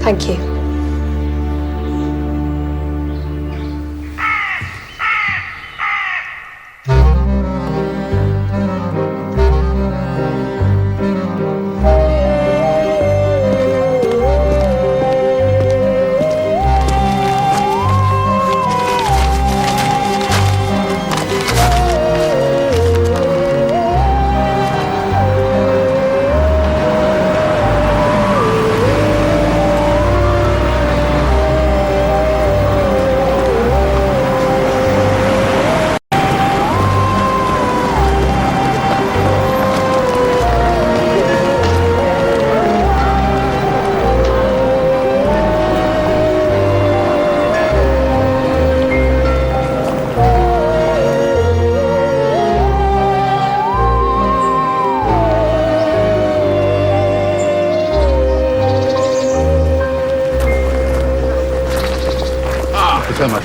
Thank you.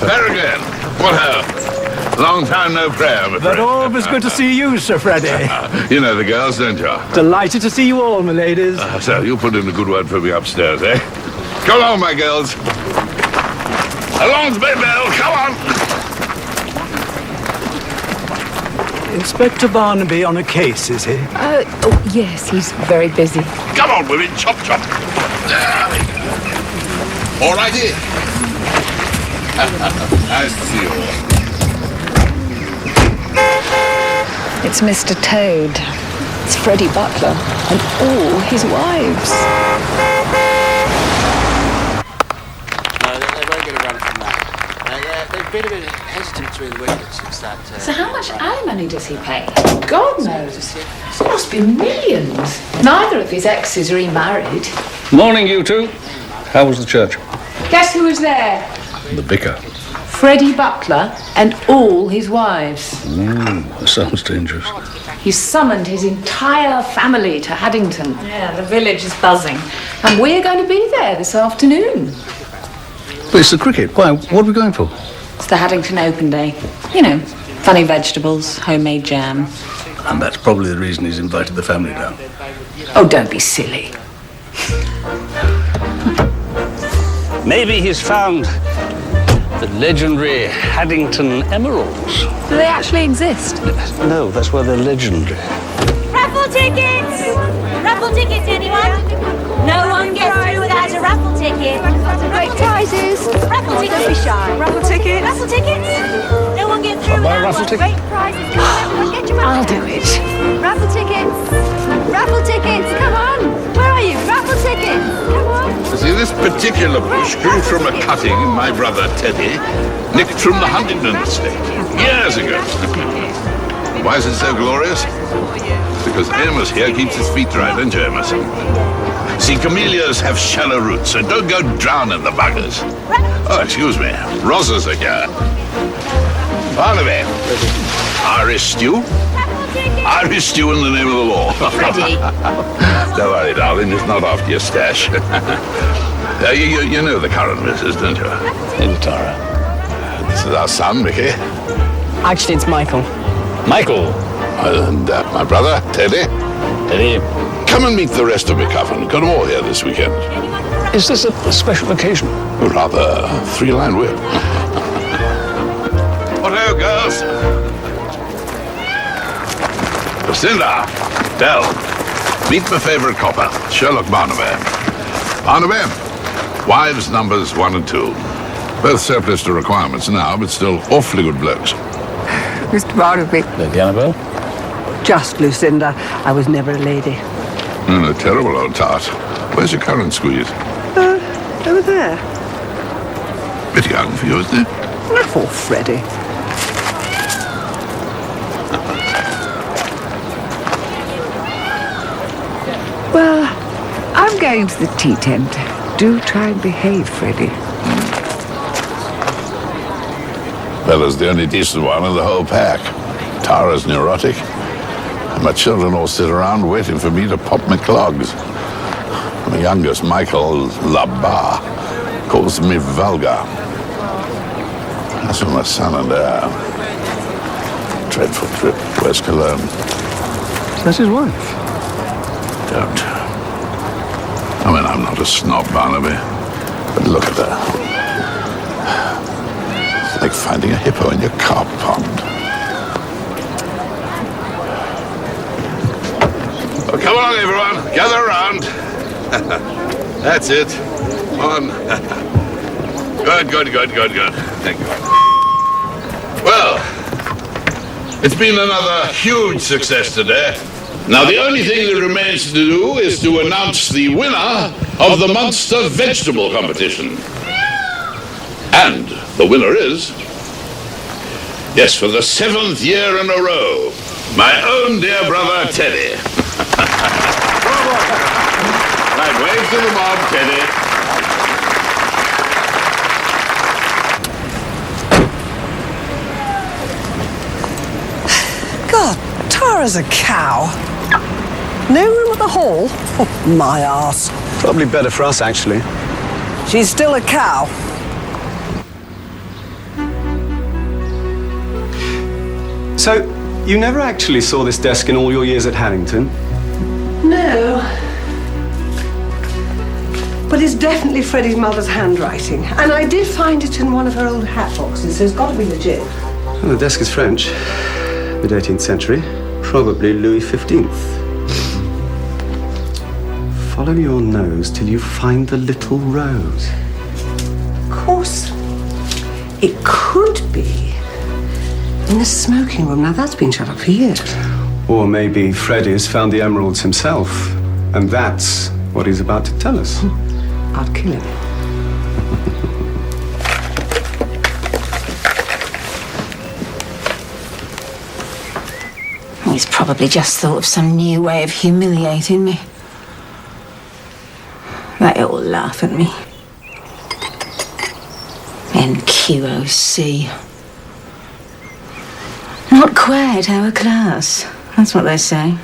There again. What ho? Long time no prayer, my But friend. always good to see you, Sir Freddy. You know the girls, don't you? Delighted to see you all, my ladies. So, you put in a good word for me upstairs, eh? Come on, my girls. Along to bed, Bell. Come on. Inspector Barnaby on a case, is he? Oh, yes, he's very busy. Come on, women. Chop, chop. All righty. Nice to see you all. It's Mr. Toad. It's Freddy Butler and all his wives. No, they won't get a run from that. They've been a bit hesitant to the windows since that... So how much alimony does he pay? God knows. It must be millions. Neither of his exes remarried. Morning, you two. How was the church? Guess who was there? The vicar. Freddy Butler and all his wives. That sounds dangerous. He summoned his entire family to Haddington. Yeah, the village is buzzing. And we're going to be there this afternoon. But it's the cricket. Why? What are we going for? It's the Haddington Open Day. You know, funny vegetables, homemade jam. And that's probably the reason he's invited the family down. Oh, don't be silly. Maybe he's found the legendary Haddington emeralds. Do they actually exist? No, that's why they're legendary. Raffle tickets! Raffle tickets, anyone? No one gets through without a raffle ticket. Great prizes. Raffle tickets. Don't be shy. Raffle tickets. Raffle tickets. No one gets through buy a without raffle one. ticket. Great prizes. Get your I'll raffle do it. Raffle tickets. Raffle tickets. Come on. Where are you? Raffle tickets. Come on. See, this particular bush grew from a cutting my brother Teddy nicked from the Huntingdon estate years ago. Why is it so glorious? Because Amos here keeps his feet dry, don't you, Amos? See, camellias have shallow roots, so don't go drowning the buggers. Oh, excuse me. Roses are here. Barnaby. Irish stew? Irish stew in the name of the law. Freddy. Don't worry, darling. It's not after your stash. You know the current missus, don't you? In Tara. This is our son, Mickey. Actually, it's Michael. Michael. And my brother, Teddy. Eddie. Come and meet the rest of my coven. Got them all here this weekend. Is this a special occasion? Rather three-line whip. What-ho, girls? Lucinda, Dell, meet my favorite copper, Sherlock Barnaby. Barnaby, wives numbers 1 and 2. Both surplus to requirements now, but still awfully good blokes. Mr. Barnaby. Lady Annabelle? Just Lucinda. I was never a lady. A terrible old tart. Where's your current squeeze? Over there. Bit young for you, isn't it? Poor Freddy. Well, I'm going to the tea tent. Do try and behave, Freddy. Bella's the only decent one of the whole pack. Tara's neurotic. And my children all sit around waiting for me to pop my clogs. My youngest, Michael Labar, calls me vulgar. That's for my son and heir. Dreadful trip. Where's Cologne? That's his wife. Don't. I mean, I'm not a snob, Barnaby. But look at her. It's like finding a hippo in your carp pond. Oh, come along, everyone. Gather around. That's it. On. Good. Thank you. Well, it's been another huge success today. Now, the only thing that remains to do is to announce the winner of the Monster Vegetable Competition. And the winner is, yes, for the 7th year in a row, my own dear brother, Teddy. Right, wave to the mob, Teddy. God, Tara's a cow. No room at the hall? Oh, my arse. Probably better for us, actually. She's still a cow. So, you never actually saw this desk in all your years at Harrington? No. But it's definitely Freddy's mother's handwriting. And I did find it in one of her old hat boxes, so it's got to be legit. Well, the desk is French. Mid-18th century. Probably Louis XV. Follow your nose till you find the little rose. Of course, it could be in the smoking room. Now, that's been shut up for years. Or maybe Freddy's found the emeralds himself, and that's what he's about to tell us. I'd kill him. He's probably just thought of some new way of humiliating me. They all laugh at me. NQOC. Not quite our class. That's what they say.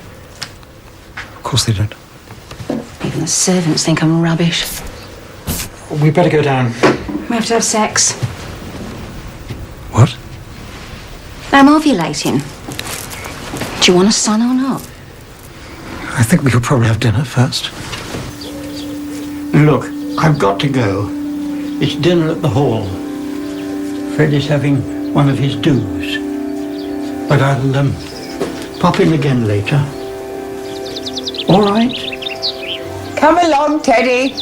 Of course they don't. Even the servants think I'm rubbish. We better go down. We have to have sex. What? I'm ovulating. Do you want a son or not? I think we could probably have dinner first. Look, I've got to go. It's dinner at the hall. Freddy's having one of his do's. But I'll pop in again later. All right? Come along, Teddy.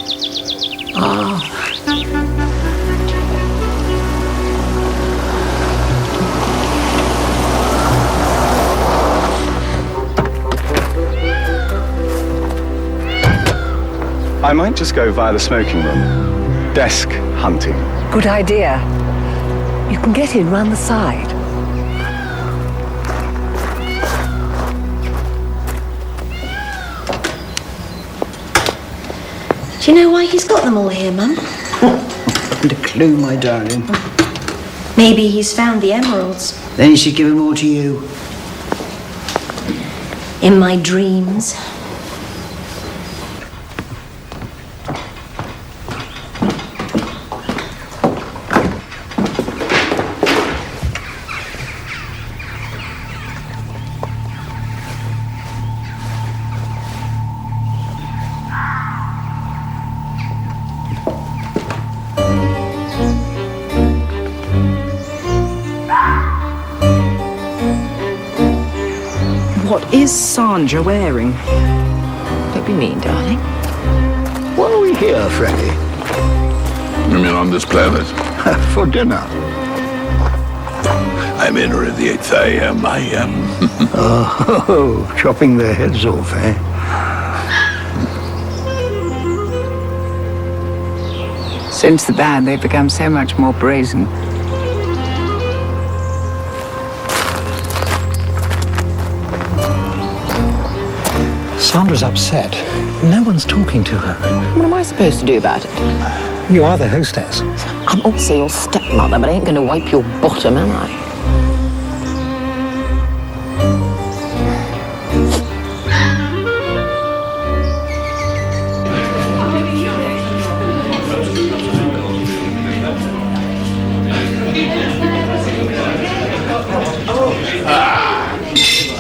I might just go via the smoking room. Desk hunting. Good idea. You can get in round the side. Do you know why he's got them all here, Mum? And a clue, my darling. Maybe he's found the emeralds. Then he should give them all to you. In my dreams. What is Sandra wearing? Don't be mean, darling. Why are we here, Freddy? You mean on this planet? For dinner. I'm in her at the 8th a.m. I am. Oh, chopping their heads off, eh? Since the ban, they've become so much more brazen. Sandra's upset. No one's talking to her. What am I supposed to do about it? You are the hostess. I'm also your stepmother, but I ain't going to wipe your bottom, am I?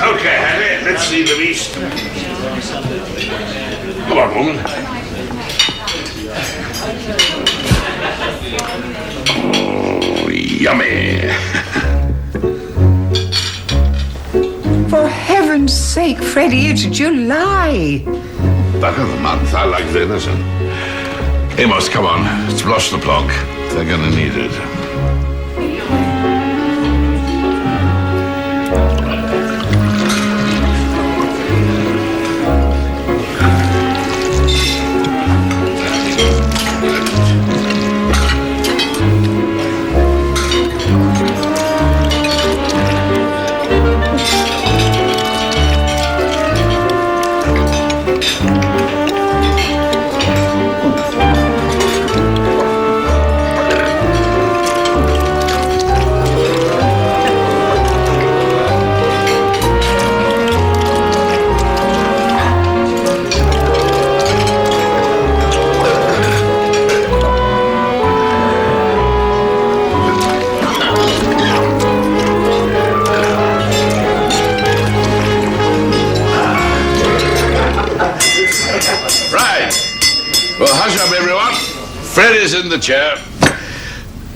Okay, Harry, let's see the beast. Come on, woman. Oh, yummy. For heaven's sake, Freddy, it's July. Back of the month. I like venison. Amos, come on. Splosh the plonk. They're gonna need it. Freddy's in the chair.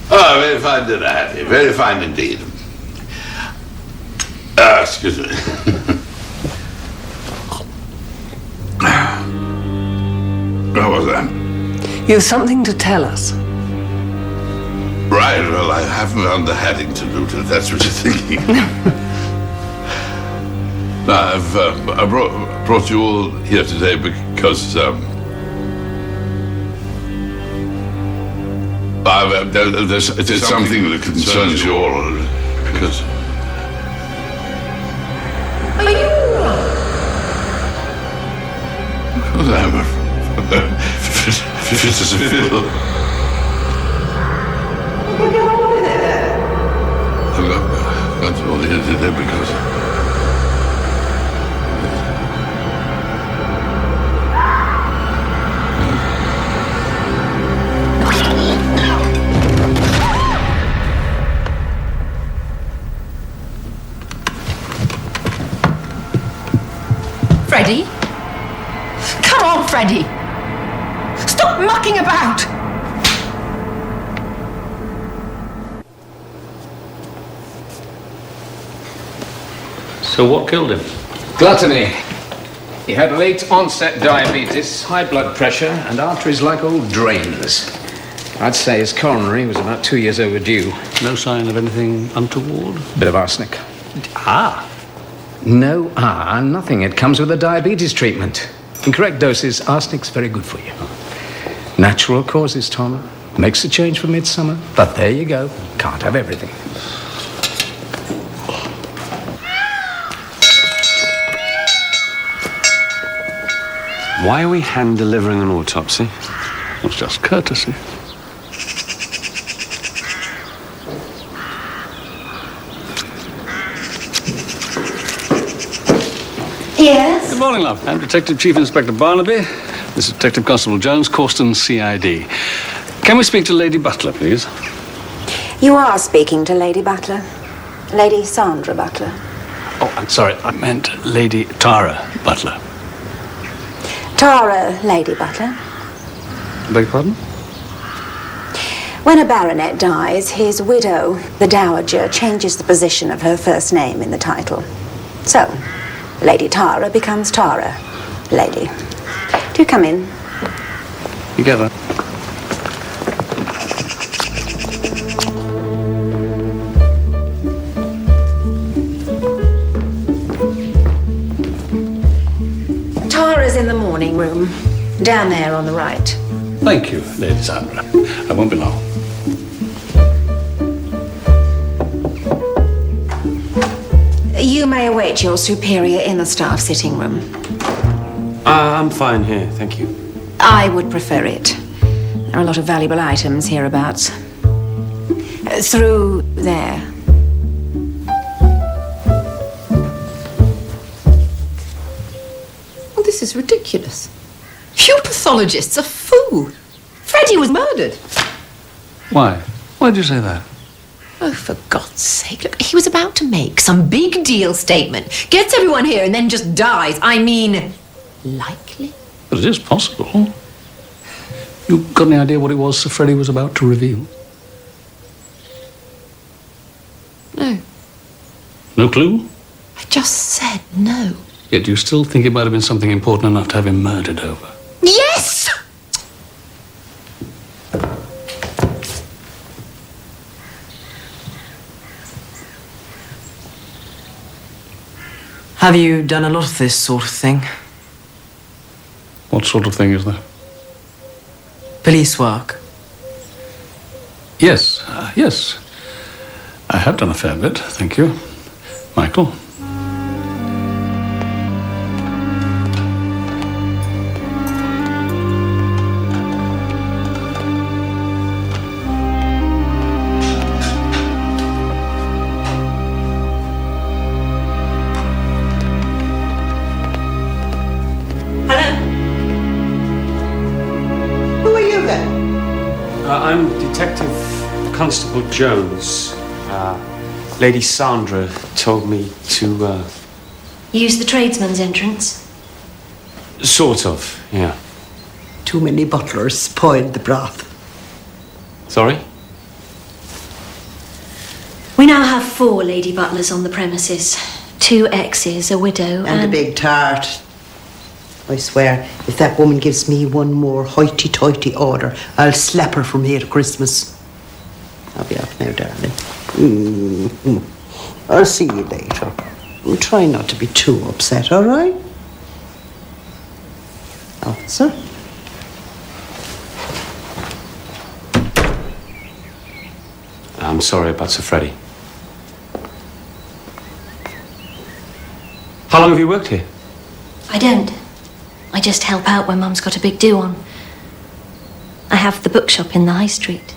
Oh, very fine dinner, Hattie. Very fine indeed. Excuse me. What was that? You have something to tell us. Right, well, I haven't found the hatting to do to it. That's what you're thinking. Now, I brought you all here today because there's something that concerns you all. Because Are you alright? I'm fit as a fiddle. I've got you all here today because Freddy? Come on, Freddy! Stop mucking about! So what killed him? Gluttony. He had late onset diabetes, high blood pressure, and arteries like old drains. I'd say his coronary was about 2 years overdue. No sign of anything untoward? Bit of arsenic. Ah. No, nothing. It comes with a diabetes treatment. In correct doses, arsenic's very good for you. Natural causes, Tom. Makes a change for Midsomer. But there you go. Can't have everything. Why are we hand-delivering an autopsy? It's just courtesy. Yes? Good morning, love. I'm Detective Chief Inspector Barnaby. This is Detective Constable Jones, Causton, CID. Can we speak to Lady Butler, please? You are speaking to Lady Butler. Lady Sandra Butler. Oh, I'm sorry. I meant Lady Tara Butler. Tara, Lady Butler. Beg your pardon? When a baronet dies, his widow, the dowager, changes the position of her first name in the title. So, Lady Tara becomes Tara, Lady. Do come in. Together. Tara's in the morning room, down there on the right. Thank you, Lady Sandra. I won't be long. You may await your superior in the staff sitting room. I'm fine here, thank you. I would prefer it. There are a lot of valuable items hereabouts. Through there. Well, this is ridiculous. You pathologists are fool. Freddy was murdered. Why? Why did you say that? Oh, for God's sake, look, he was about to make some big deal statement. Gets everyone here and then just dies. I mean, likely? But it is possible. You got any idea what it was Sir Freddy was about to reveal? No. No clue? I just said no. Yet you still think it might have been something important enough to have him murdered over? Yes! Have you done a lot of this sort of thing? What sort of thing is that? Police work? Yes, yes. I have done a fair bit, thank you. Michael? I'm Detective Constable Jones. Lady Sandra told me to, Use the tradesman's entrance. Sort of, yeah. Too many butlers spoiled the broth. Sorry? We now have 4 Lady Butlers on the premises. 2 exes, a widow, And a big tart. I swear, if that woman gives me one more hoity-toity order, I'll slap her from here to Christmas. I'll be off now, darling. I'll see you later. And try not to be too upset, all right? Officer? I'm sorry about Sir Freddy. How long have you worked here? I don't. I just help out when Mum's got a big do on. I have the bookshop in the high street.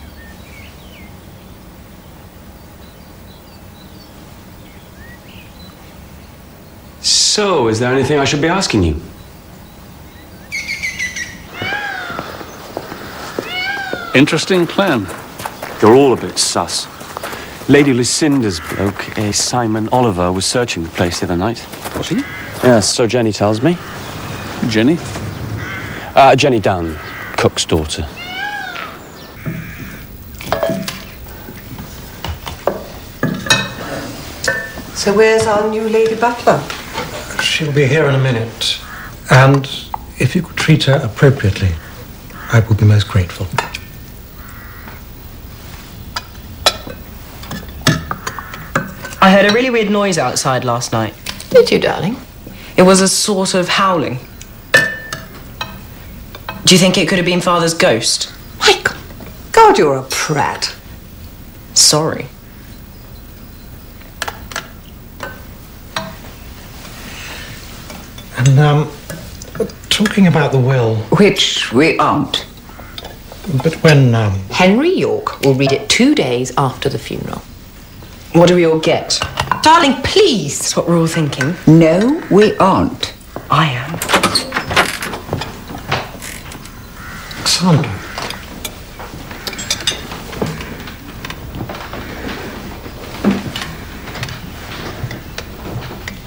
So, is there anything I should be asking you? Interesting plan. You're all a bit sus. Lady Lucinda's bloke, Simon Oliver, was searching the place the other night. Was he? Yes, so Jenny tells me. Jenny? Jenny Dunn, cook's daughter. So where's our new Lady Butler? She'll be here in a minute. And if you could treat her appropriately, I would be most grateful. I heard a really weird noise outside last night. Did you, darling? It was a sort of howling. Do you think it could have been Father's ghost? Michael! God, you're a prat. Sorry. And, talking about the will... Which we aren't. But when, Henry York will read it 2 days after the funeral. What do we all get? Darling, please! That's what we're all thinking. No, we aren't. I am. Sandra.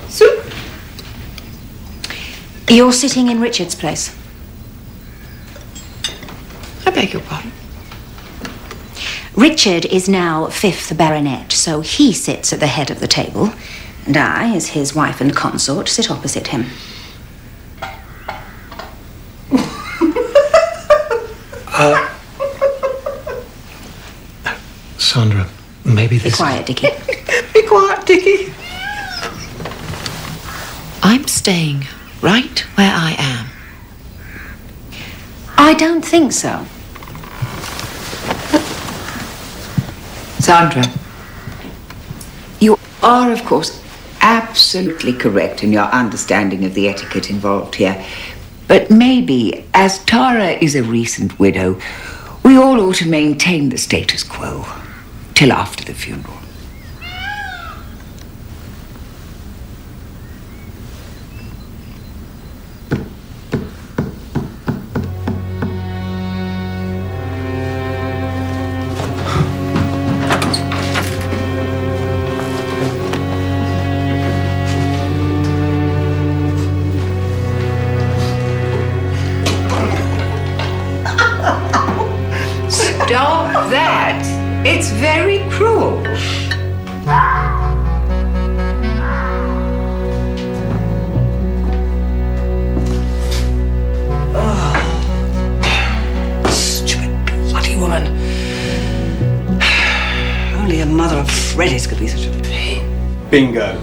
Soup. You're sitting in Richard's place. I beg your pardon? Richard is now 5th Baronet, so he sits at the head of the table, and I, as his wife and consort, sit opposite him. Sandra, maybe this... Be quiet, Dickie. Be quiet, Dickie. I'm staying right where I am. I don't think so. Sandra, you are, of course, absolutely correct in your understanding of the etiquette involved here. But maybe, as Tara is a recent widow, we all ought to maintain the status quo till after the funeral. Stop that! It's very cruel. Freddy's gonna be such a pain. Bingo.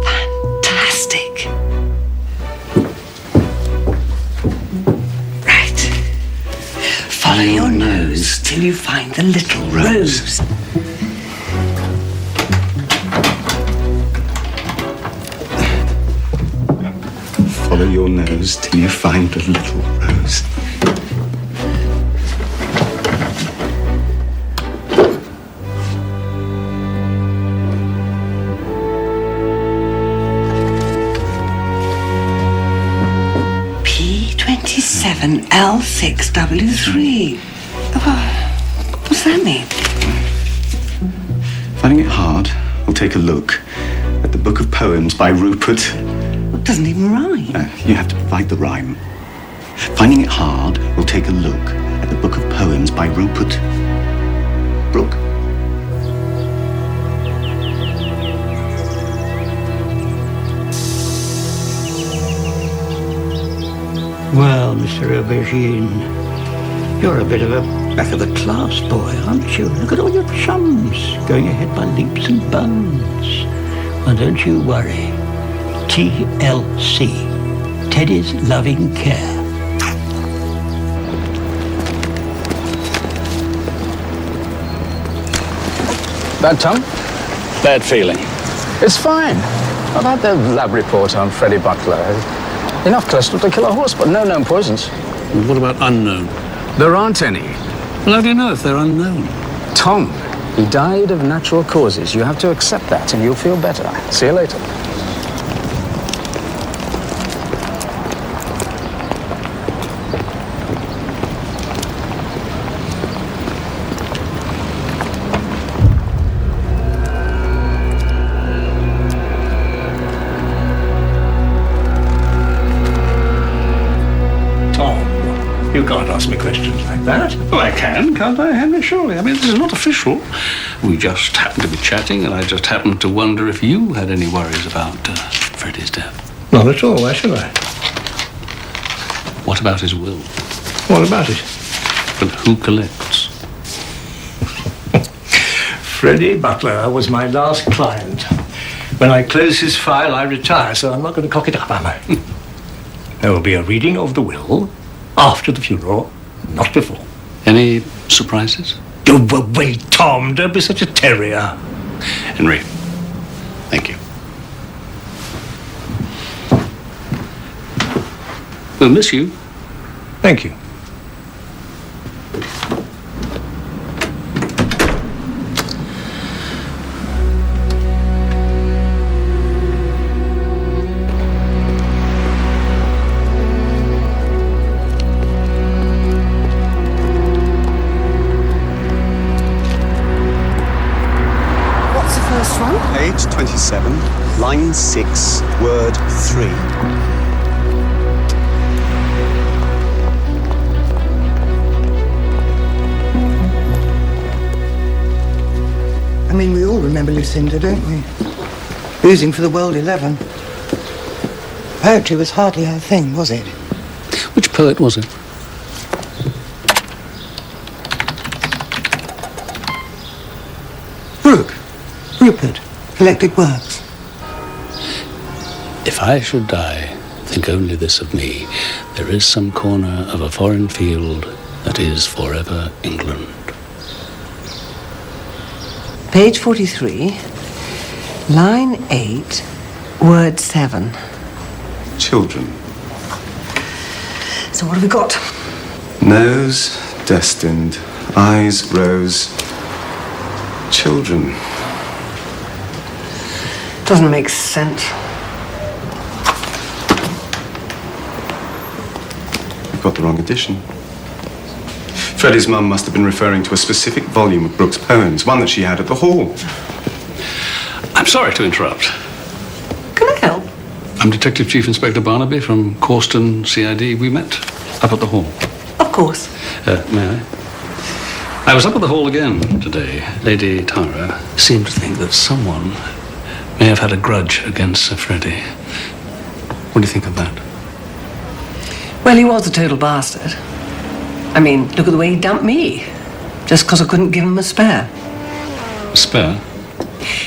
Fantastic. Right. Follow your nose till you find the little rose. Follow your nose till you find the little rose. P27L6W3. What's that mean? Finding it hard, we'll take a look at the book of poems by Rupert. It doesn't even rhyme. You have to provide the rhyme. Finding it hard, we'll take a look at the book of poems by Rupert Brooke. Well, Mr. Aubergine, you're a bit of a back-of-the-class boy, aren't you? Look at all your chums going ahead by leaps and bounds. Well, don't you worry. TLC, Teddy's Loving Care. Bad tongue? Bad feeling. It's fine. I've had the lab report on Freddy Butler. Enough cholesterol to kill a horse, but no known poisons. What about unknown? There aren't any. Well, how do you know if they're unknown? Tom, he died of natural causes. You have to accept that and you'll feel better. See you later. You can't ask me questions like that. Well, I can, can't I, Henry? Surely. I mean, this is not official. We just happened to be chatting, and I just happened to wonder if you had any worries about Freddy's death. Not at all. Why should I? What about his will? What about it? But who collects? Freddy Butler was my last client. When I close his file, I retire, so I'm not going to cock it up, am I? There will be a reading of the will after the funeral, not before. Any surprises? Go away, Tom. Don't be such a terrier. Henry, thank you. We'll miss you. Thank you. Page 27, line 6, word 3. I mean, we all remember Lucinda, don't we? Boozing for the World 11. Poetry was hardly her thing, was it? Which poet was it? Rupert, collected works. If I should die, think only this of me. There is some corner of a foreign field that is forever England. Page 43, line 8, word 7. Children. So what have we got? Nose, destined. Eyes, rose. Children. Doesn't make sense. You've got the wrong edition. Freddy's mum must have been referring to a specific volume of Brooke's poems, one that she had at the hall. I'm sorry to interrupt. Can I help? I'm Detective Chief Inspector Barnaby from Causton CID. We met up at the hall. Of course. May I? I was up at the hall again today. Lady Tara seemed to think that someone may have had a grudge against Sir Freddy. What do you think of that? Well, he was a total bastard. I mean, look at the way he dumped me. Just because I couldn't give him a spare. A spare?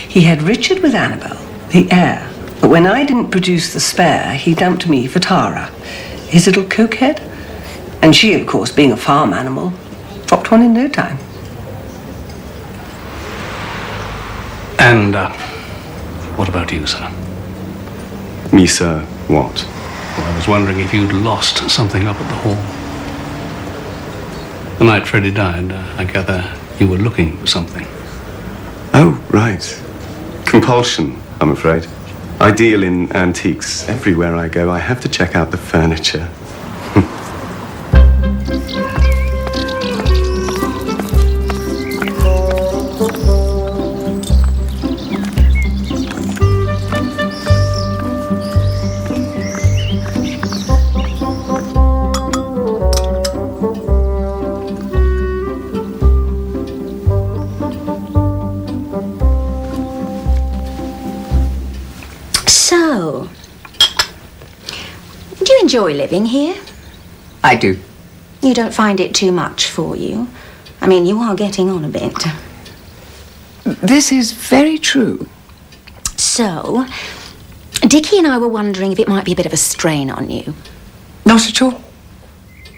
He had Richard with Annabelle, the heir. But when I didn't produce the spare, he dumped me for Tara, his little cokehead. And she, of course, being a farm animal, dropped one in no time. And, what about you, sir? Me, sir, what? Well, I was wondering if you'd lost something up at the hall. The night Freddy died, I gather you were looking for something. Oh, right. Compulsion, I'm afraid. I deal in antiques. Everywhere I go, I have to check out the furniture. So, do you enjoy living here? I do. You don't find it too much for you? I mean, you are getting on a bit. This is very true. So, Dickie and I were wondering if it might be a bit of a strain on you. Not at all.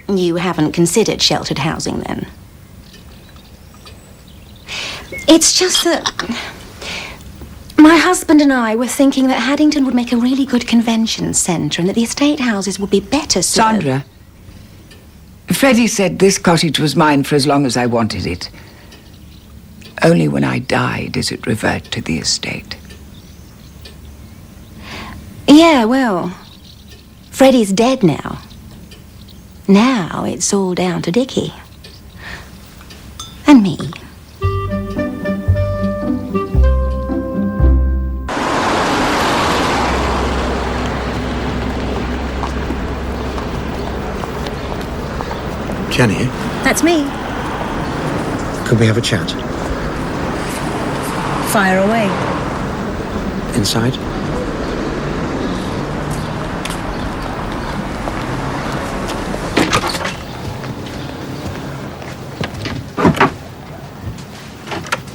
You haven't considered sheltered housing, then? It's just that my husband and I were thinking that Haddington would make a really good convention centre and that the estate houses would be better served. Sandra, Freddy said this cottage was mine for as long as I wanted it. Only when I die does it revert to the estate. Yeah, well, Freddy's dead now. Now it's all down to Dickie. And me. Jenny, That's me. could we have a chat? Fire away. Inside?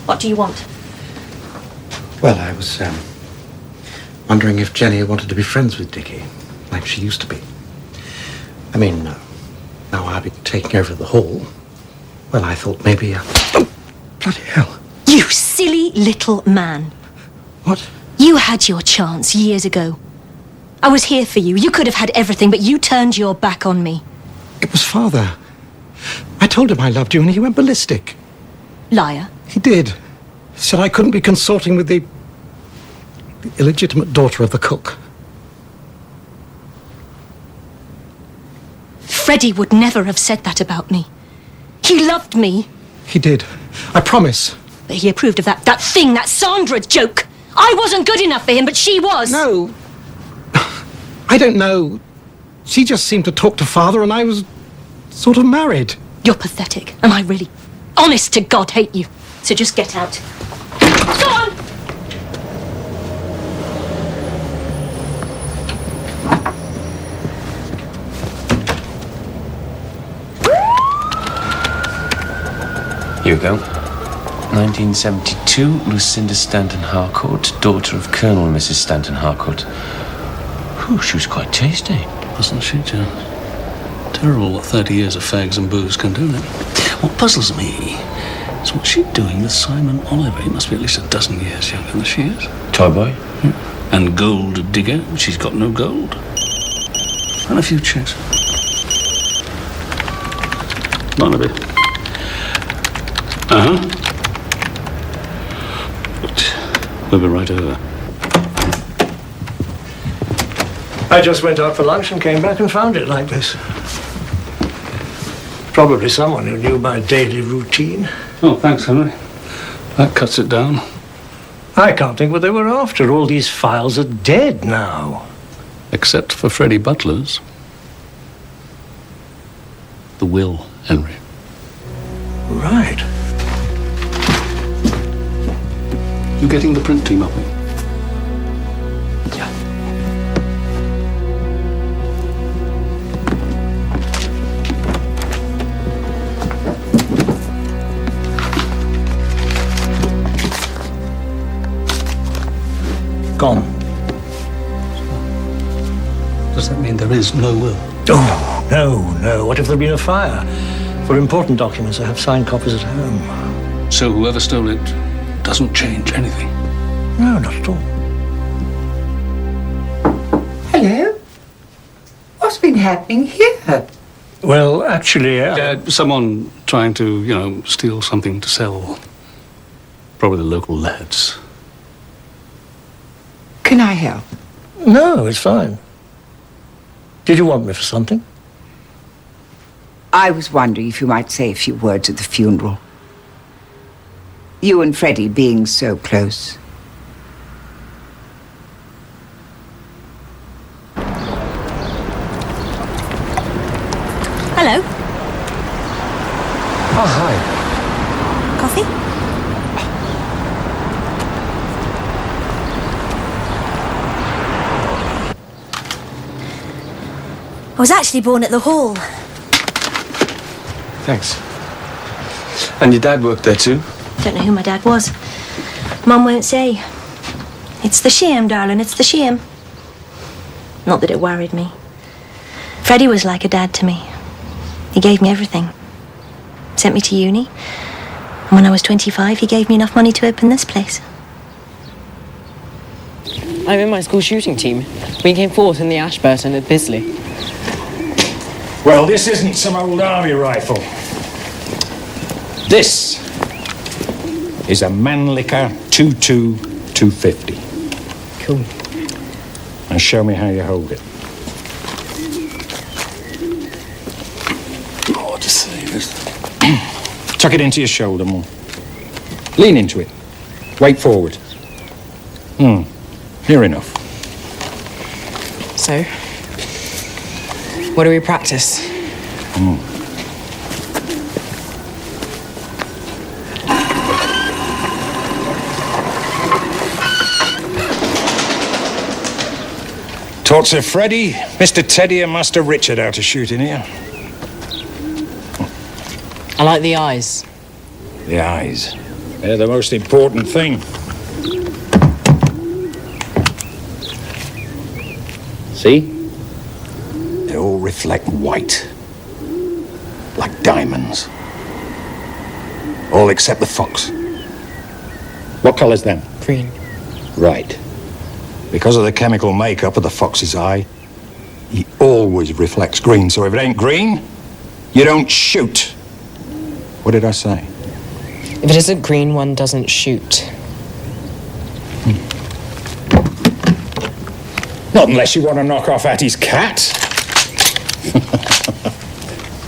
What do you want? Well, I was wondering if Jenny wanted to be friends with Dickie, like she used to be. I mean, now I've been taking over the hall. Well, I thought maybe... Oh, bloody hell. You silly little man. What? You had your chance years ago. I was here for you. You could have had everything, but you turned your back on me. It was Father. I told him I loved you and he went ballistic. Liar. He did. Said I couldn't be consorting with the illegitimate daughter of the cook. Freddy would never have said that about me. He loved me. He did. I promise. But he approved of that thing, that Sandra joke. I wasn't good enough for him, but she was. No. I don't know. She just seemed to talk to Father and I was sort of married. You're pathetic, and I really, honest to God, hate you. So just get out. Go on! Here we go. 1972, Lucinda Stanton Harcourt, daughter of Colonel and Mrs. Stanton Harcourt. Whew, she was quite tasty. Wasn't she, Joe? Terrible what 30 years of fags and booze can do, isn't it? What puzzles me is what's she doing with Simon Oliver? He must be at least a dozen years younger than she is. Toy boy? Yeah. And gold digger, she's got no gold. And a few checks. Barnaby. Uh-huh. But we'll be right over. I just went out for lunch and came back and found it like this. Probably someone who knew my daily routine. Oh, thanks, Henry. That cuts it down. I can't think what they were after. All these files are dead now. Except for Freddy Butler's. The will, Henry. Right. You getting the print team up? Gone. Does that mean there is no will? Oh, no. What if there'd been a fire? For important documents, I have signed copies at home. So whoever stole it doesn't change anything? No, not at all. Hello? What's been happening here? Well, actually... someone trying to, steal something to sell. Probably the local lads. Can I help? No, it's fine. Did you want me for something? I was wondering if you might say a few words at the funeral. You and Freddy being so close. Hello. Oh, hi. Coffee? I was actually born at the Hall. Thanks. And your dad worked there too? Don't know who my dad was. Mum won't say. It's the shame, darling, it's the shame. Not that it worried me. Freddy was like a dad to me. He gave me everything. Sent me to uni. And when I was 25, he gave me enough money to open this place. I'm in my school shooting team. We came fourth in the Ashburton at Bisley. Well, this isn't some old army rifle. This is a Mannlicher 250. Cool. Now show me how you hold it. God save us. Tuck it into your shoulder more. Lean into it. Weight forward. Near enough. So, what do we practice? Taught Sir Freddy, Mr. Teddy and Master Richard how to shoot in here. I like the eyes. The eyes. They're the most important thing. See? They all reflect white. Like diamonds. All except the fox. What colour's them? Green. Right. Because of the chemical makeup of the fox's eye, he always reflects green. So if it ain't green, you don't shoot. What did I say? If it isn't green, one doesn't shoot. Not unless you want to knock off Attie's cat.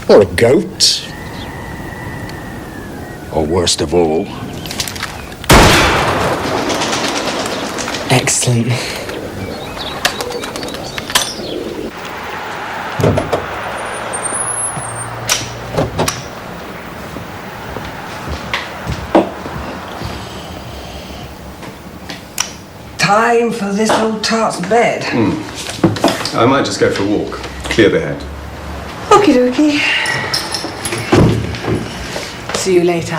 Or a goat. Or worst of all... Excellent. Time for this old tart's bed. I might just go for a walk. Clear the head. Okie dokie. See you later.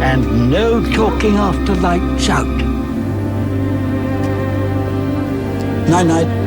And no talking after lights out. Night-night.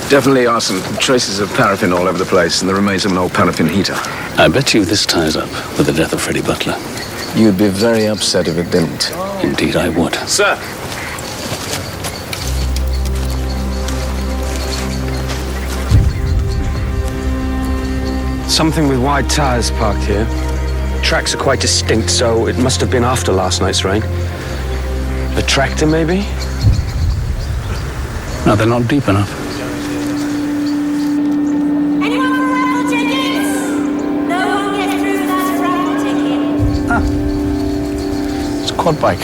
Definitely are some traces of paraffin all over the place and the remains of an old paraffin heater. I bet you this ties up with the death of Freddy Butler. You'd be very upset if it didn't. Indeed, I would. Sir! Something with wide tires parked here. Tracks are quite distinct, so it must have been after last night's rain. A tractor, maybe? No, they're not deep enough. Anyone for raffle tickets? No one gets through without a raffle ticket. It's a quad bike.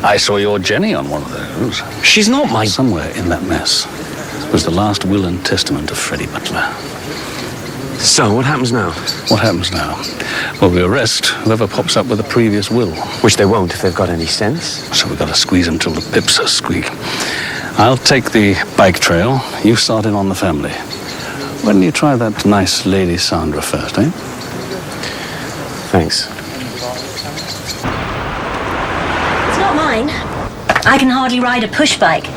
I saw your Jenny on one of those. She's not my... Somewhere in that mess was the last will and testament of Freddy Butler. So, what happens now? What happens now? Well, we arrest whoever pops up with a previous will. Which they won't if they've got any sense. So we've got to squeeze them till the pips squeak. I'll take the bike trail. You start in on the family. Why don't you try that nice Lady Sandra first, eh? Thanks. It's not mine. I can hardly ride a push bike.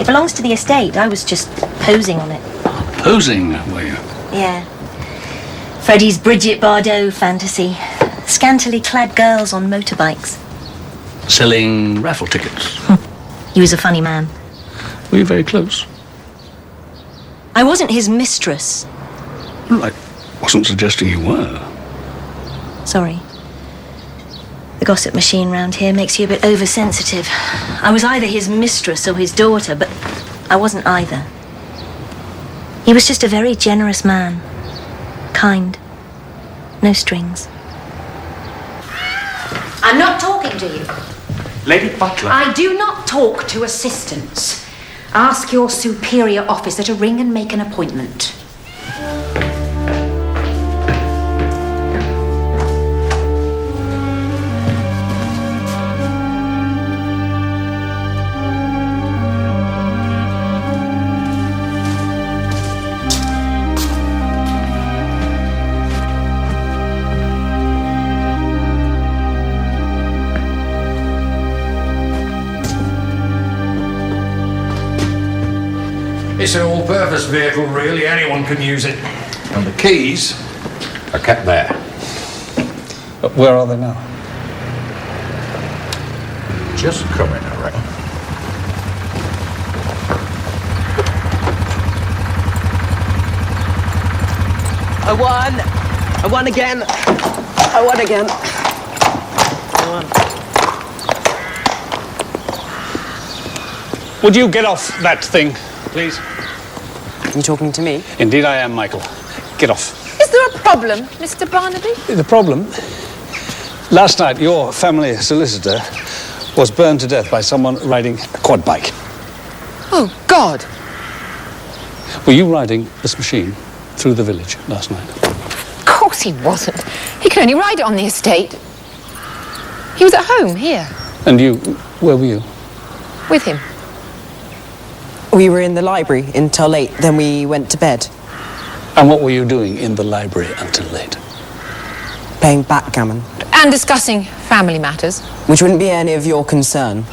It belongs to the estate. I was just posing on it. Posing, were you? Yeah. Freddy's Bridget Bardot fantasy. Scantily clad girls on motorbikes. Selling raffle tickets. He was a funny man. Were you very close? I wasn't his mistress. Well, I wasn't suggesting you were. Sorry. The gossip machine round here makes you a bit oversensitive. I was either his mistress or his daughter, but I wasn't either. He was just a very generous man. Kind. No strings. I'm not talking to you. Lady Butler? I do not talk to assistants. Ask your superior officer to ring and make an appointment. It's an all-purpose vehicle, really. Anyone can use it. And the keys are kept there. Where are they now? Just coming, I reckon. I won! I won again! I won again! I won. Would you get off that thing, please? Are you talking to me? Indeed I am, Michael. Get off. Is there a problem, Mr. Barnaby? The problem? Last night, your family solicitor was burned to death by someone riding a quad bike. Oh, God! Were you riding this machine through the village last night? Of course he wasn't. He could only ride it on the estate. He was at home, here. And you, where were you? With him. We were in the library until late, then we went to bed. And what were you doing in the library until late? Playing backgammon. And discussing family matters. Which wouldn't be any of your concern.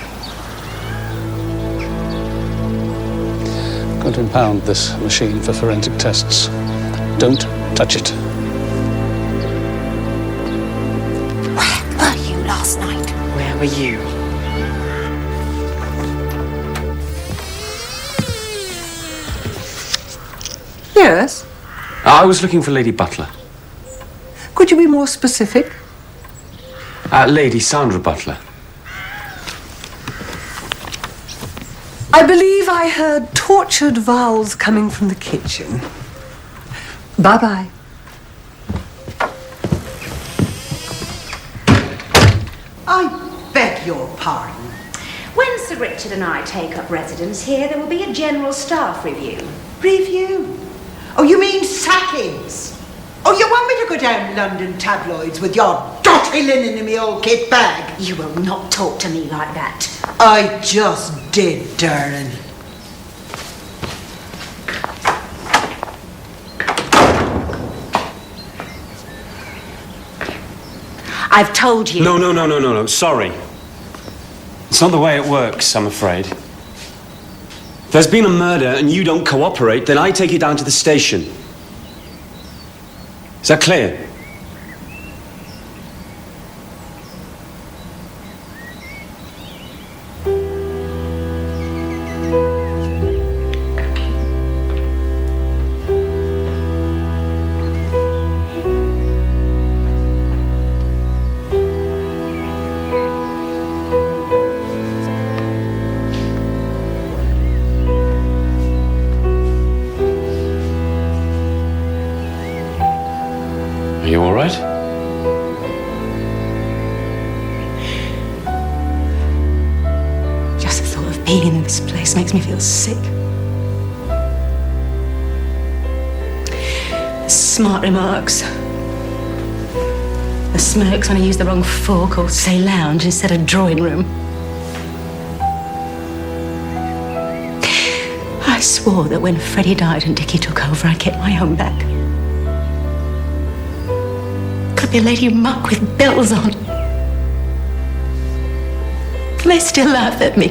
I'm going to impound this machine for forensic tests. Don't touch it. Where were you last night? Where were you? Yes? I was looking for Lady Butler. Could you be more specific? Lady Sandra Butler. I believe I heard tortured vowels coming from the kitchen. Bye-bye. I beg your pardon. When Sir Richard and I take up residence here, there will be a general staff review. Review? Oh, you mean sackings? Oh, you want me to go down London tabloids with your dirty linen in me old kit bag? You will not talk to me like that. I just did, darling. I've told you. No. Sorry. It's not the way it works, I'm afraid. there's been a murder and you don't cooperate, then I take you down to the station. Is that clear? Are you all right? Just the thought of being in this place makes me feel sick. The smart remarks. The smirks when I use the wrong fork or say lounge instead of drawing room. I swore that when Freddy died and Dickie took over, I'd get my own back. Could be a lady muck with bells on. They still laugh at me.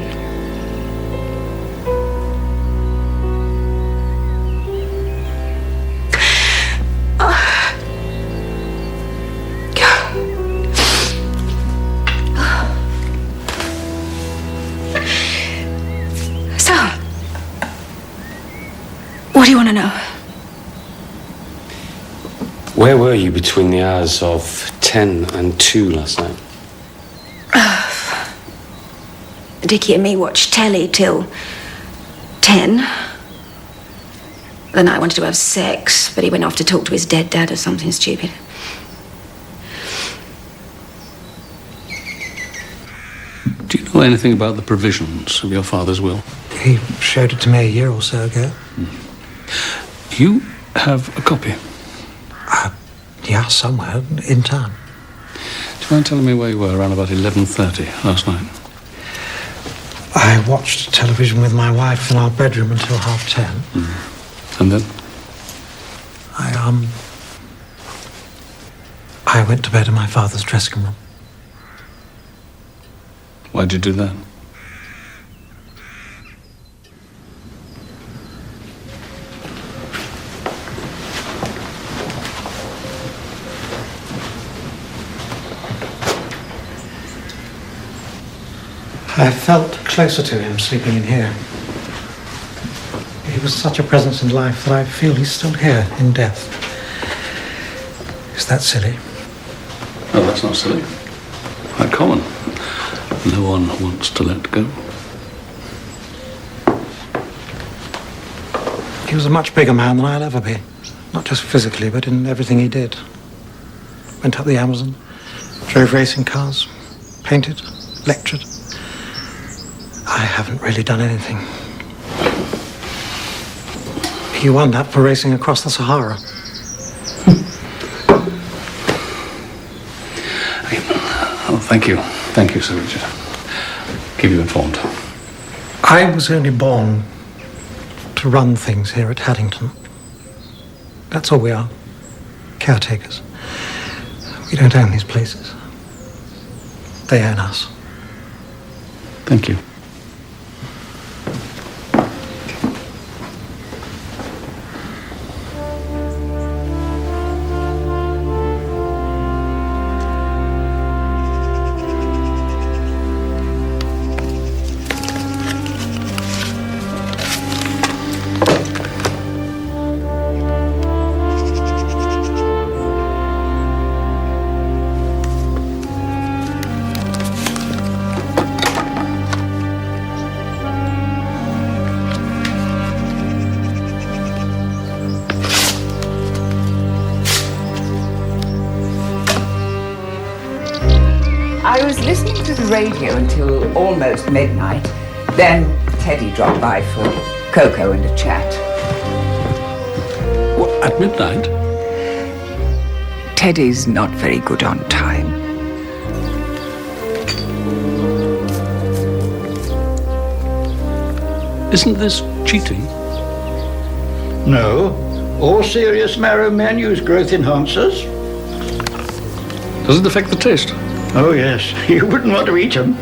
So, what do you want to know? Where were you between the hours of 10 and 2 last night? Dickie and me watched telly till 10. Then I wanted to have sex, but he went off to talk to his dead dad or something stupid. Do you know anything about the provisions of your father's will? He showed it to me a year or so ago. You have a copy? Yeah, somewhere in town. Do you mind telling me where you were around about 11:30 last night? I watched television with my wife in our bedroom until 10:30. And then? I went to bed in my father's dressing room. Why'd you do that? I felt closer to him sleeping in here. He was such a presence in life that I feel he's still here in death. Is that silly? Oh, that's not silly. Quite common. No one wants to let go. He was a much bigger man than I'll ever be. Not just physically, but in everything he did. Went up the Amazon, drove racing cars, painted, lectured. I haven't really done anything. He won that for racing across the Sahara. Oh, thank you. Thank you, Sir Richard. Keep you informed. I was only born to run things here at Haddington. That's all we are. Caretakers. We don't own these places. They own us. Thank you. I was listening to the radio until almost midnight. Then Teddy dropped by for cocoa and a chat. What, at midnight? Teddy's not very good on time. Isn't this cheating? No. All serious marrow men use growth enhancers. Does it affect the taste? Oh, yes. You wouldn't want to eat them.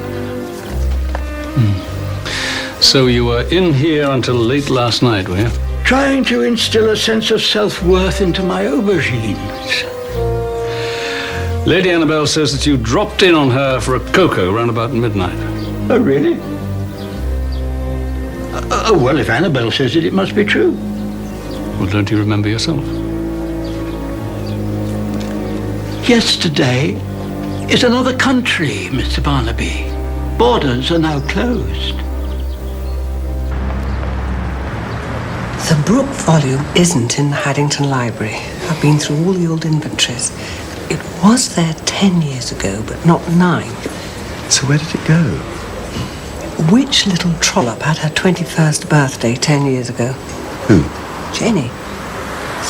So you were in here until late last night, were you? Trying to instill a sense of self-worth into my aubergines. Lady Annabelle says that you dropped in on her for a cocoa round about midnight. Oh, really? Oh, well, if Annabelle says it, it must be true. Well, don't you remember yourself? Yesterday is another country, Mr. Barnaby. Borders are now closed. The Brooke volume isn't in the Haddington Library. I've been through all the old inventories. It was there 10 years ago, but not 9. So where did it go? Which little trollop had her 21st birthday 10 years ago? Who? Jenny.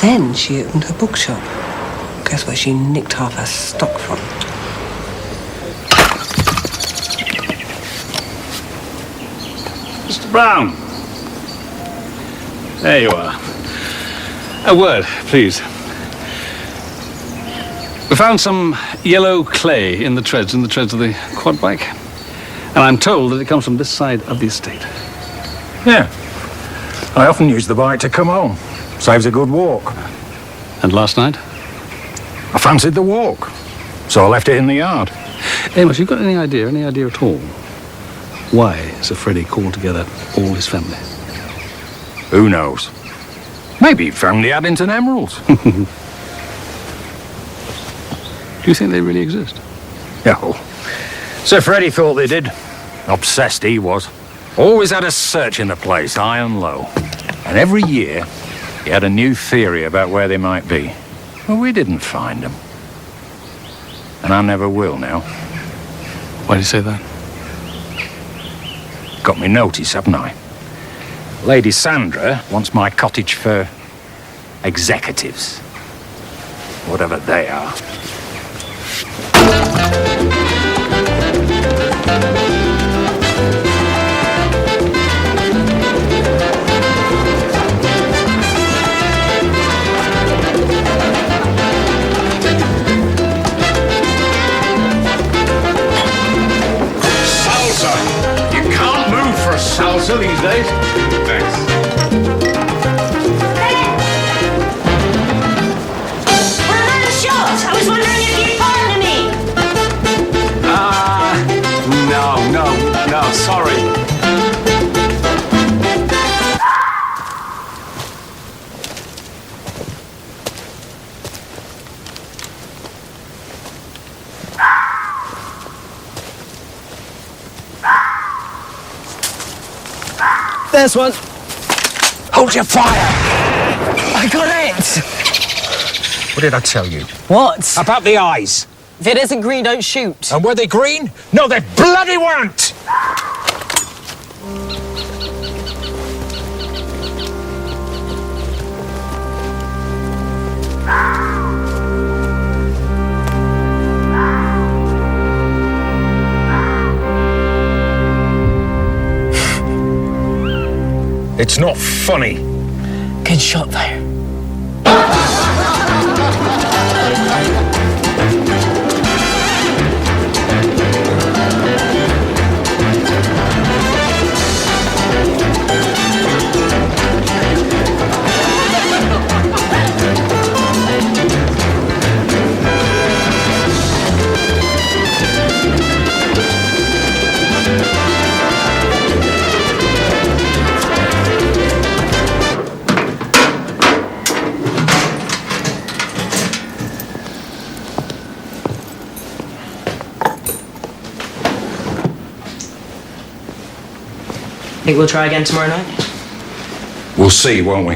Then she opened her bookshop. Guess where she nicked half her stock from? Mr. Brown. There you are. A word, please. We found some yellow clay in the treads of the quad bike. And I'm told that it comes from this side of the estate. Yeah. I often use the bike to come home. Saves a good walk. And last night? I fancied the walk, so I left it in the yard. Amos, you got any idea at all? Why Sir Freddy called together all his family? Who knows? Maybe he found the Addington emeralds. Do you think they really exist? No. Sir Freddy thought they did. Obsessed he was. Always had us searching the place, high and low. And every year, he had a new theory about where they might be. Well, we didn't find them. And I never will now. Why do you say that? Got me notice, haven't I? Lady Sandra wants my cottage for executives. Whatever they are. Salsa these days. Thanks. Well, I'm shot. I was wondering if you'd pardon me. No, sorry. There's one. Hold your fire! I got it! What did I tell you? What? About the eyes. If it isn't green, don't shoot. And were they green? No, they bloody weren't! It's not funny. Good shot, though. Think we'll try again tomorrow night? We'll see, won't we?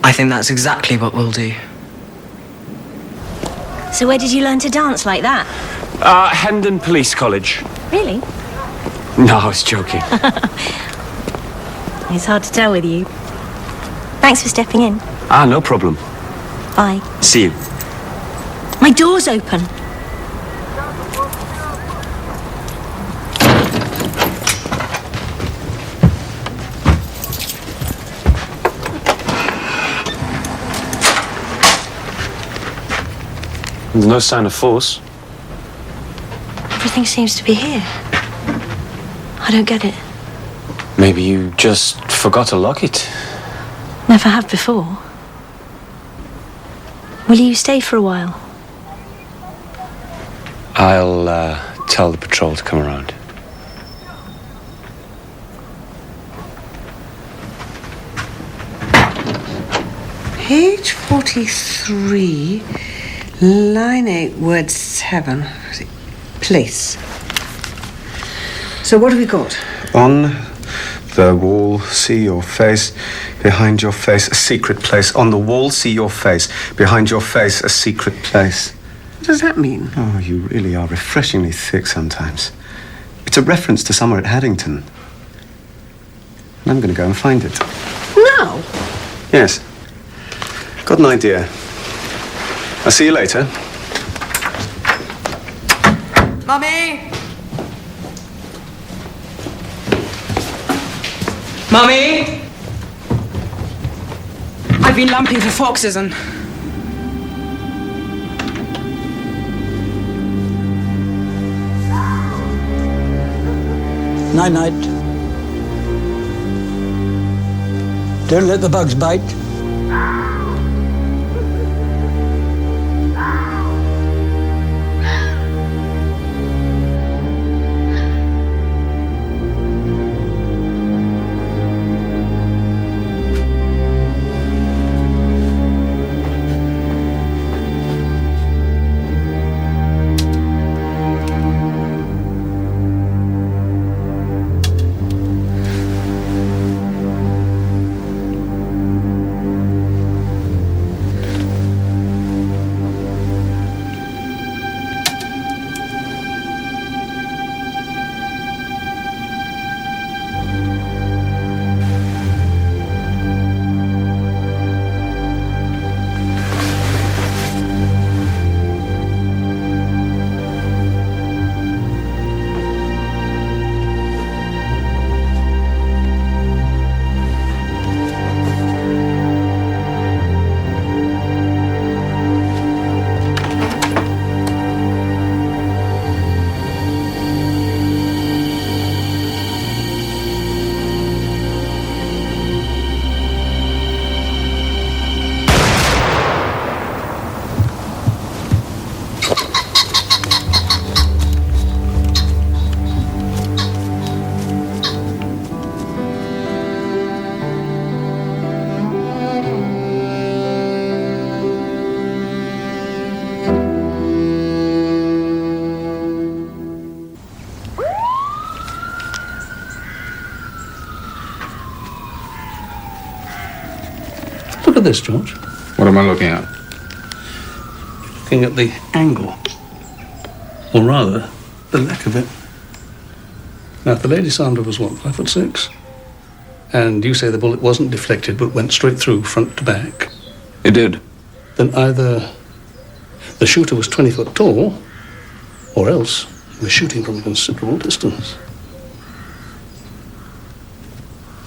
I think that's exactly what we'll do. So where did you learn to dance like that? Hendon Police College. Really? No, I was joking. It's hard to tell with you. Thanks for stepping in. No problem. Bye. See you. My door's open. There's no sign of force. Everything seems to be here. I don't get it. Maybe you just forgot to lock it. Never have before. Will you stay for a while? I'll tell the patrol to come around. Page 43, line 8, word 7. Place. So what have we got? On the wall, see your face. Behind your face, a secret place. On the wall, see your face. Behind your face, a secret place. What does that mean? Oh, you really are refreshingly thick sometimes. It's a reference to somewhere at Haddington. And I'm going to go and find it. No. Yes. Got an idea. I'll see you later. Mummy! Mummy! I've been lumping for foxes and... Night-night. Don't let the bugs bite. Look at this, George. What am I looking at? Looking at the angle. Or rather, the lack of it. Now, if the Lady Sandra was, what, 5'6"? And you say the bullet wasn't deflected but went straight through, front to back. It did. Then either the shooter was 20 foot tall, or else he was shooting from a considerable distance.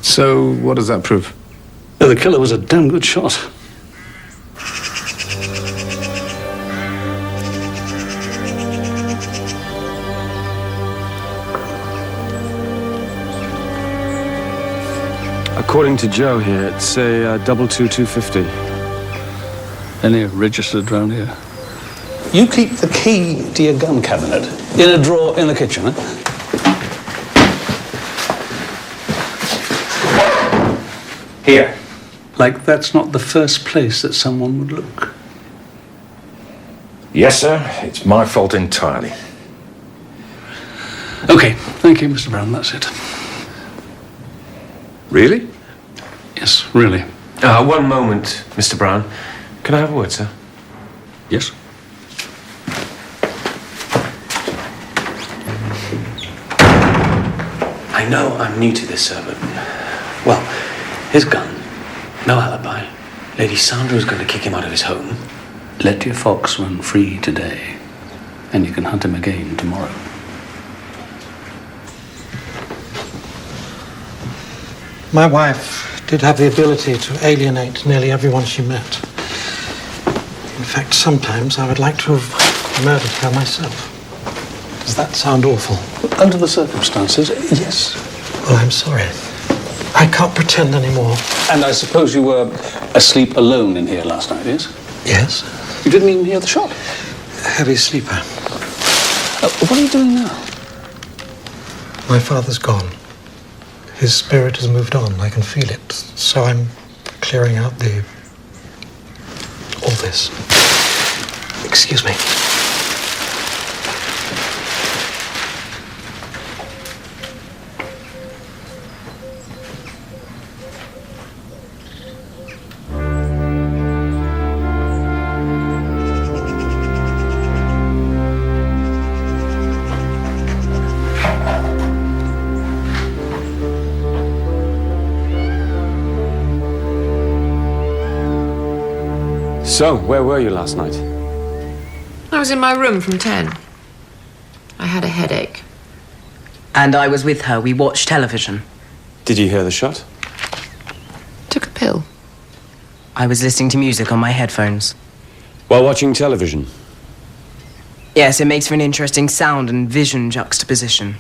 So, what does that prove? Now, the killer was a damn good shot. According to Joe here, it's a 22250. Any registered round here? You keep the key to your gun cabinet in a drawer in the kitchen, eh? Here. Like that's not the first place that someone would look. Yes, sir. It's my fault entirely. Okay, thank you, Mr. Brown. That's it. Really? Yes, really. One moment, Mr. Brown. Can I have a word, sir? Yes. I know I'm new to this, sir, but... Well, his gun, no alibi. Lady Sandra is going to kick him out of his home. Let your fox run free today, and you can hunt him again tomorrow. My wife did have the ability to alienate nearly everyone she met. In fact, sometimes I would like to have murdered her myself. Does that sound awful? Under the circumstances, yes. Well, I'm sorry. I can't pretend anymore. And I suppose you were asleep alone in here last night, yes? Yes. You didn't even hear the shot? Heavy sleeper. What are you doing now? My father's gone. His spirit has moved on. I can feel it. So I'm clearing out all this. Excuse me. So, where were you last night? I was in my room from 10. I had a headache. And I was with her. We watched television. Did you hear the shot? Took a pill. I was listening to music on my headphones. While watching television? Yes, it makes for an interesting sound and vision juxtaposition.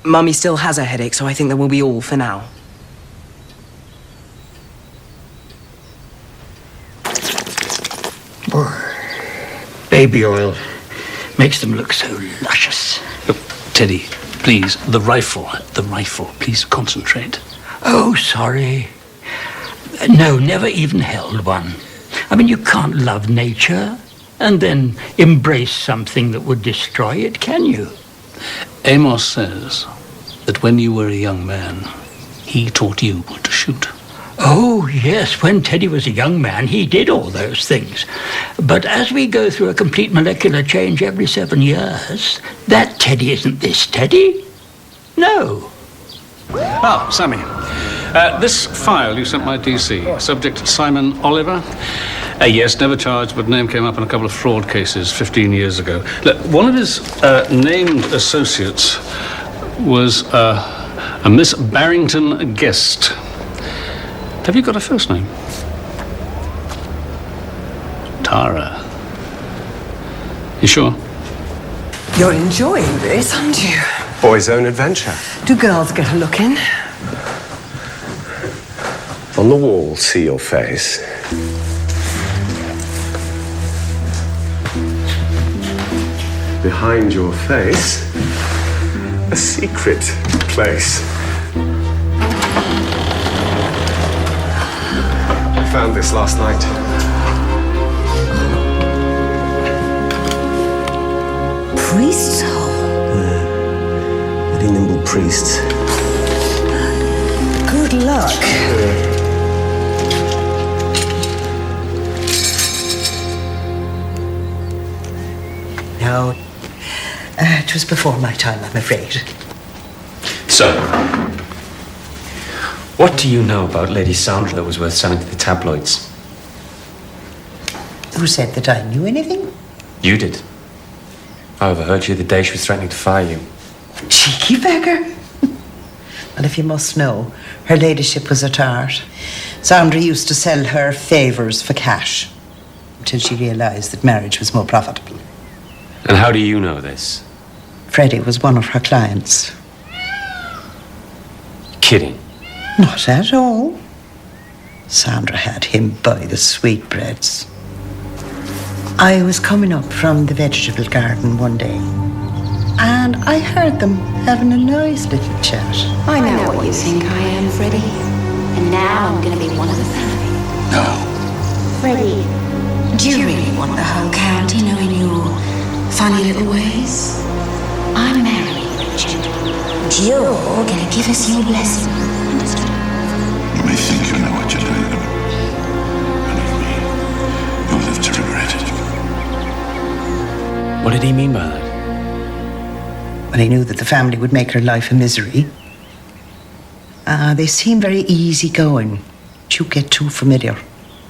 Mummy still has a headache, so I think that will be all for now. Baby oil makes them look so luscious. Look, Teddy, please, the rifle, please concentrate. Oh, sorry. No, never even held one. I mean, you can't love nature and then embrace something that would destroy it, can you? Amos says that when you were a young man, he taught you to shoot. Oh, yes, when Teddy was a young man, he did all those things. But as we go through a complete molecular change every 7 years, that Teddy isn't this Teddy. No. Ah, Sammy. This file you sent my DC, subject Simon Oliver. Yes, never charged, but name came up in a couple of fraud cases 15 years ago. Look, one of his named associates was a Miss Barrington Guest. Have you got a first name? Tara. You sure? You're enjoying this, aren't you? Boy's own adventure. Do girls get a look in? On the wall, see your face. Behind your face, a secret place. I found this last night. Priest's hole. Very nimble priests. Good luck. No, it was before my time, I'm afraid. So, what do you know about Lady Sandra that was worth selling to the tabloids? Who said that I knew anything? You did. I overheard you the day she was threatening to fire you. Cheeky beggar. And if you must know, her ladyship was a tart. Sandra used to sell her favours for cash until she realised that marriage was more profitable. And how do you know this? Freddy was one of her clients. Kidding. Not at all. Sandra had him buy the sweetbreads. I was coming up from the vegetable garden one day, and I heard them having a nice little chat. I know what you think I am, Freddy. And now I'm going to be one of the family. No. Freddy, do you really want the whole county knowing your funny little ways? I'm marrying Richard. And you're going to give us your blessing. You may think you know what you're doing, but believe me, you'll live to regret it. What did he mean by that? When he knew that the family would make her life a misery. They seem very easygoing. But you get too familiar,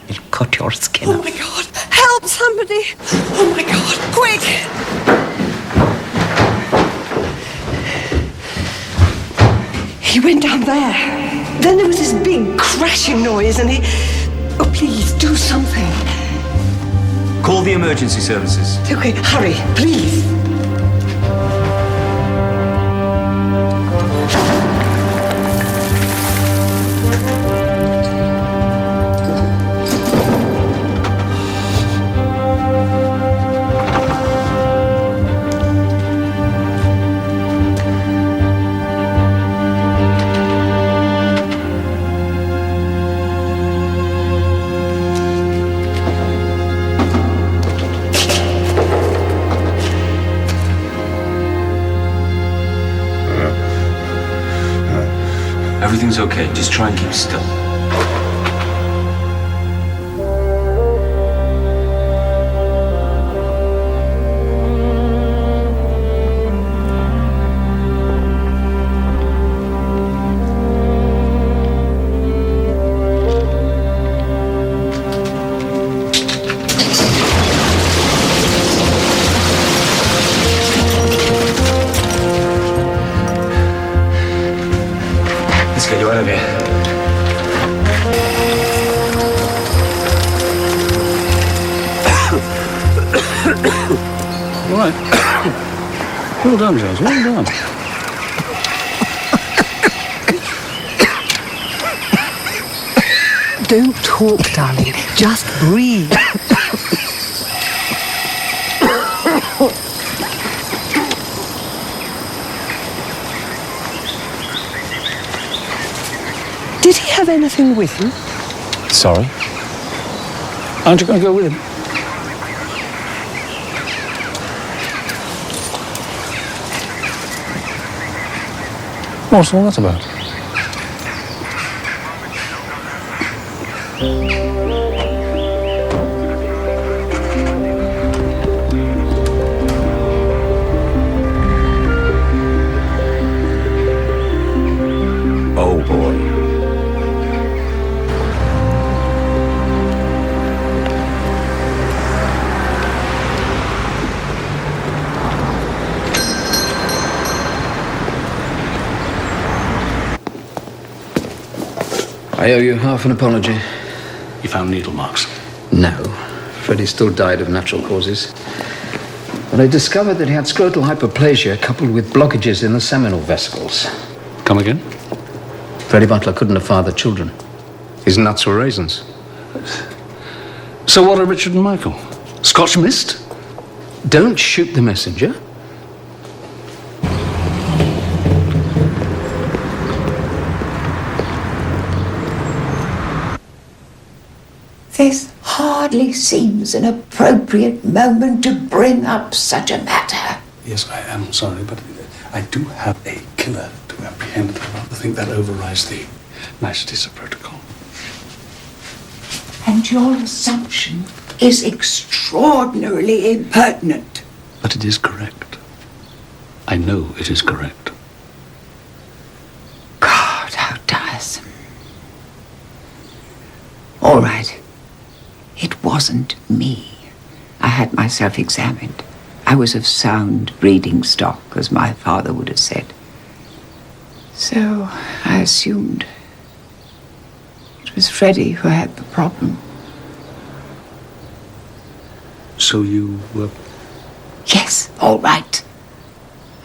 it'll cut your skin off. Oh my God! Help somebody! Oh my God! Quick! He went down there. Then there was this big crashing noise and he... Oh, please, do something. Call the emergency services. Okay, hurry, please. Everything's okay. Just try and keep still. Get you out of here. All right. Well done, Jones. Well done. Don't talk, darling. Just breathe. Did he have anything with him? Sorry? Aren't you going to go with him? What's all that about? Oh, boy. I owe you half an apology. You found needle marks? No. Freddy still died of natural causes. But I discovered that he had scrotal hyperplasia coupled with blockages in the seminal vesicles. Come again? Freddy Butler couldn't have fathered children. His nuts were raisins. So what are Richard and Michael? Scotch mist? Don't shoot the messenger. This hardly seems an appropriate moment to bring up such a matter. Yes, I am sorry, but I do have a killer to apprehend. I rather think that overrides the niceties of protocol. And your assumption is extraordinarily impertinent. But it is correct. I know it is correct. God, how tiresome. All right. It wasn't me. I had myself examined. I was of sound breeding stock, as my father would have said. So I assumed it was Freddy who had the problem. So you were... Yes, all right.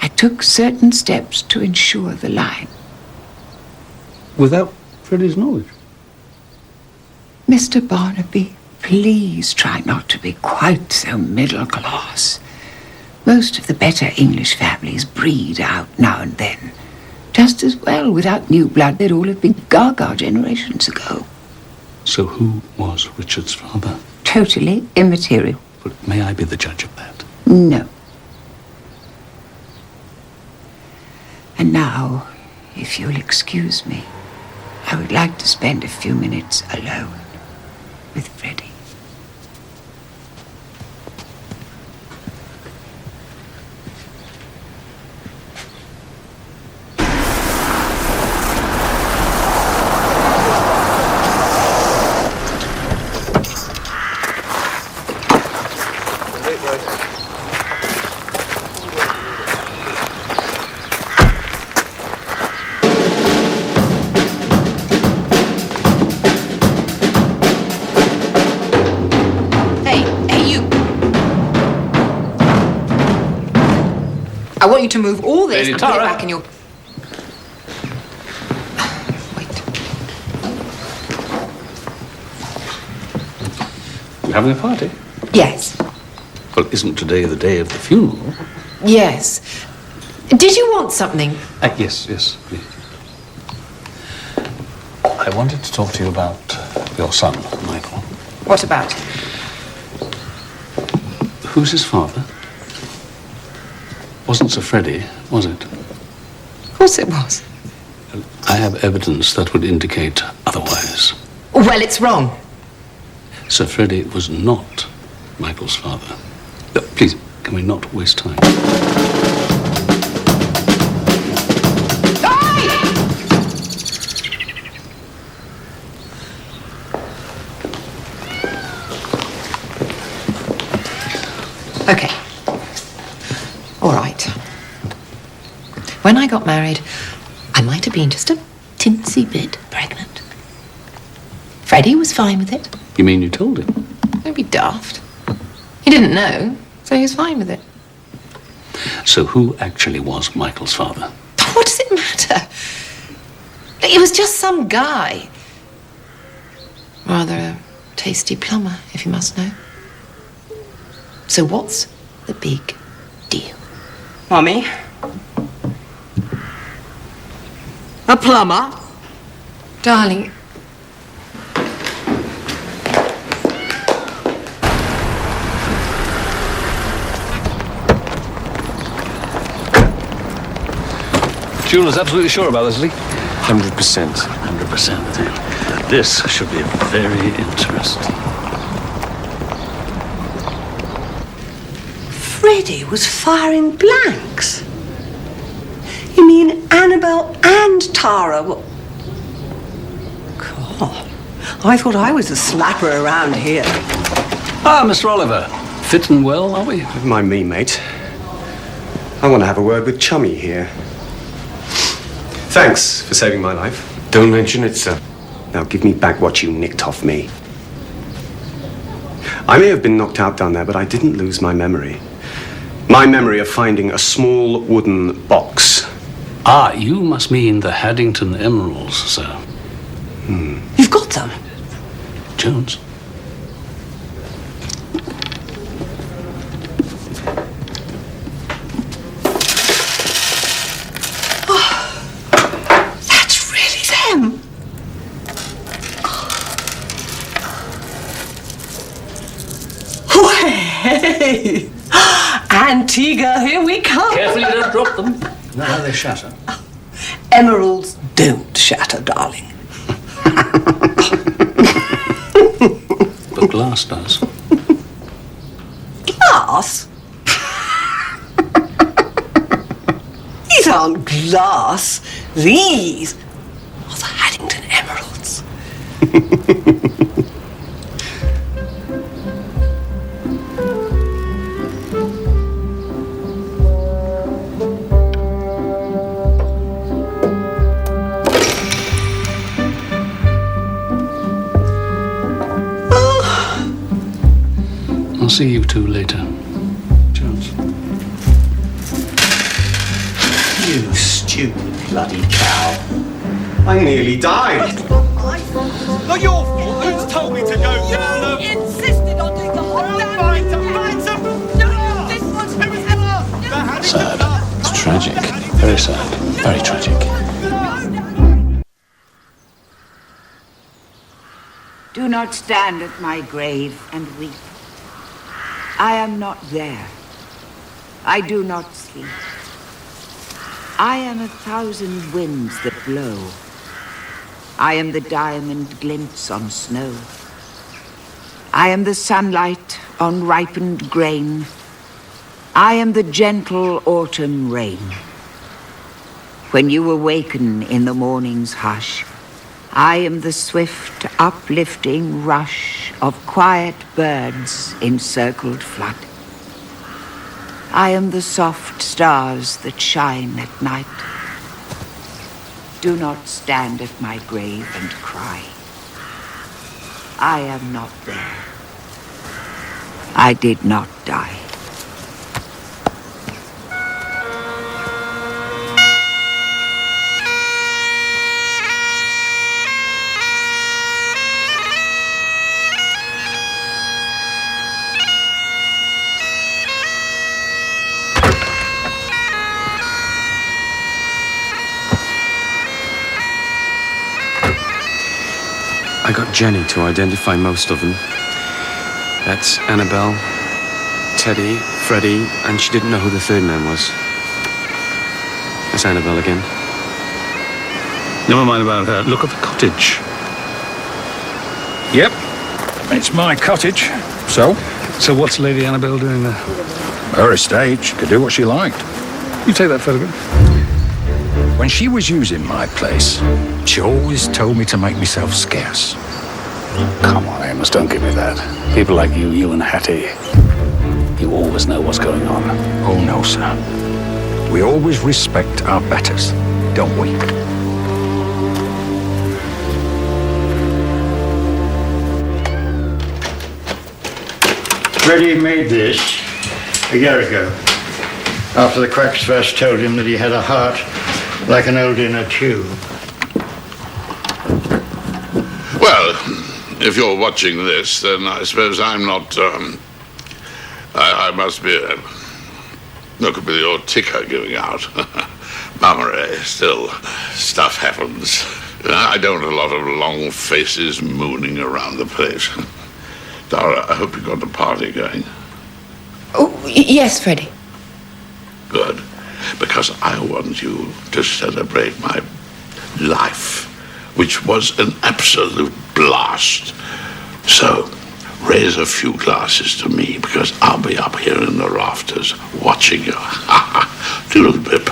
I took certain steps to ensure the line. Without Freddy's knowledge? Mr. Barnaby, please try not to be quite so middle class. Most of the better English families breed out now and then. Just as well, without new blood, they'd all have been gaga generations ago. So who was Richard's father? Totally immaterial. But may I be the judge of that? No. And now, if you'll excuse me, I would like to spend a few minutes alone with Freddy. I want you to move all this and put it back in your... You having a party? Yes. Well, isn't today the day of the funeral? Yes. Did you want something? Yes, please. I wanted to talk to you about your son, Michael. What about? Who's his father? Wasn't Sir Freddy, was it? Of course it was. I have evidence that would indicate otherwise. Well, it's wrong. Sir Freddy was not Michael's father. Please, can we not waste time? Okay. All right. When I got married, I might have been just a tinsy bit pregnant. Freddie was fine with it. You mean you told him? Don't be daft. He didn't know, so he was fine with it. So who actually was Michael's father? What does it matter? It was just some guy. Rather a tasty plumber, if you must know. So what's the big deal? Mummy? A plumber? Darling. Jeweler's absolutely sure about this, Lee? 100%. 100%. This should be very interesting. Freddy was firing blanks. You mean Annabelle and Tara were... God, I thought I was a slapper around here. Ah, Mr. Oliver. Fit and well, are we? Never mind me, mate. I want to have a word with Chummy here. Thanks for saving my life. Don't mention it, sir. Now give me back what you nicked off me. I may have been knocked out down there, but I didn't lose my memory. My memory of finding a small wooden box. Ah, you must mean the Haddington emeralds, sir. You've got them? Jones. That's really them. Way! Antigua, here we come. Carefully, don't drop them. Know how they shatter. Emeralds don't shatter, darling. But glass does. Glass? These aren't glass. These are the Haddington emeralds. I'll see you two later. Jones. You stupid bloody cow. I nearly died. Not your fault. Who's told me to go down them? You insisted on doing the whole damn thing. No, this one's Sad. It's tragic. Very sad. Very tragic. Do not stand at my grave and weep. I am not there. I do not sleep. I am 1,000 winds that blow. I am the diamond glints on snow. I am the sunlight on ripened grain. I am the gentle autumn rain. When you awaken in the morning's hush, I am the swift, uplifting rush of quiet birds in circled flood. I am the soft stars that shine at night. Do not stand at my grave and cry. I am not there. I did not die. I got Jenny to identify most of them. That's Annabelle, Teddy, Freddy, and she didn't know who the third man was. That's Annabelle again. Never mind about her. Look at the cottage. Yep. It's my cottage. So? So what's Lady Annabelle doing there? Her estate. She could do what she liked. You take that photograph. When she was using my place, she always told me to make myself scarce. Come on, Amos, don't give me that. People like you and Hattie, you always know what's going on. Oh, no, sir. We always respect our betters, don't we? Freddy made this a year ago, after the quacks first told him that he had a heart like an old inner tube. Well, if you're watching this, then I suppose I'm not, I must be, look, could be the old ticker giving out. Mummery, still, stuff happens. I don't want a lot of long faces mooning around the place. Dara, I hope you got the party going. Oh, yes, Freddy. Good. Because I want you to celebrate my life, which was an absolute blast. So, raise a few glasses to me, because I'll be up here in the rafters watching you. Doodle-bip.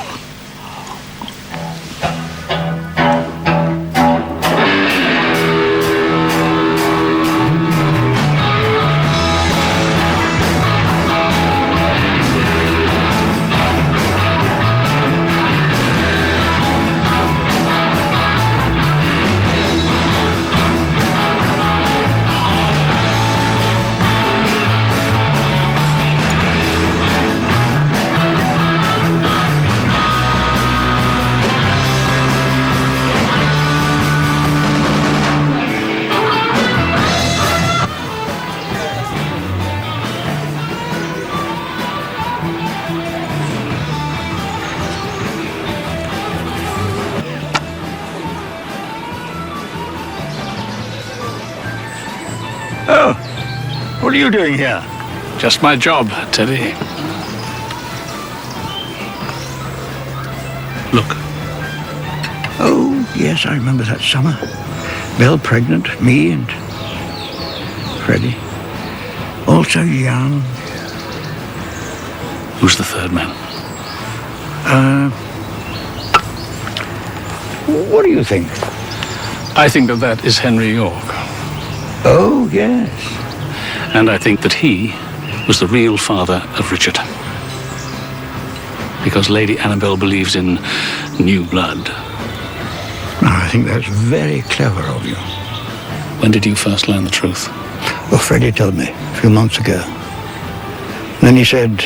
Oh, what are you doing here? Just my job, Teddy. Look. Oh, yes, I remember that summer. Belle pregnant, me and Freddy. All so young. Who's the third man? What do you think? I think that is Henry York. Oh, yes. And I think that he was the real father of Richard. Because Lady Annabelle believes in new blood. I think that's very clever of you. When did you first learn the truth? Well, Freddy told me a few months ago. Then he said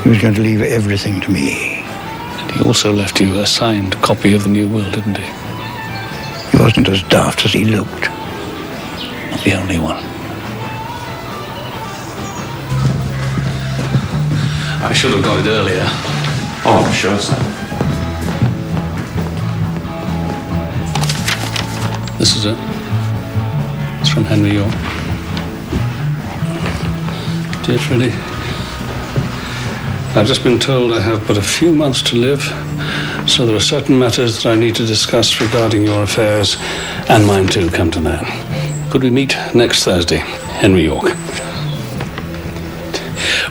he was going to leave everything to me. And he also left you a signed copy of the New Will, didn't he? He wasn't as daft as he looked. Not the only one. I should have got it earlier. Oh, sure, sir. This is it. It's from Henry York. Dear Freddy, I've just been told I have but a few months to live, so there are certain matters that I need to discuss regarding your affairs, and mine too, come to that. Could we meet next Thursday? Henry York.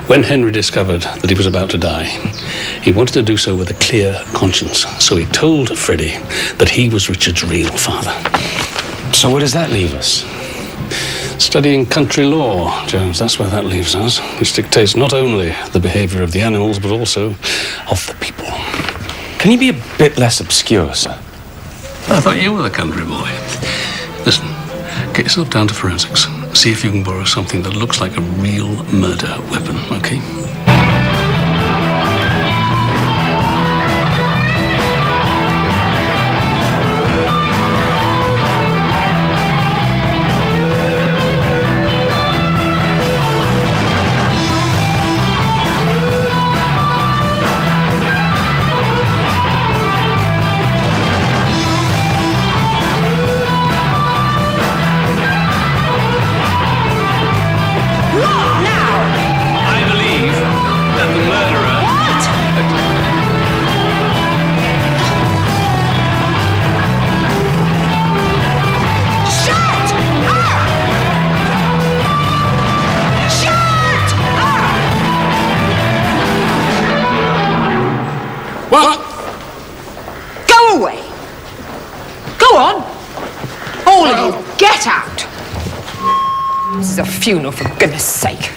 When Henry discovered that he was about to die, he wanted to do so with a clear conscience, so he told Freddy that he was Richard's real father. So where does that leave us? Studying country law, Jones, that's where that leaves us, which dictates not only the behaviour of the animals, but also of the people. Can you be a bit less obscure, sir? I thought you were the country boy. Listen, get yourself down to forensics. See if you can borrow something that looks like a real murder weapon, okay? I believe What? Go away. Go on. All of you, get out. This is a funeral, for goodness sake.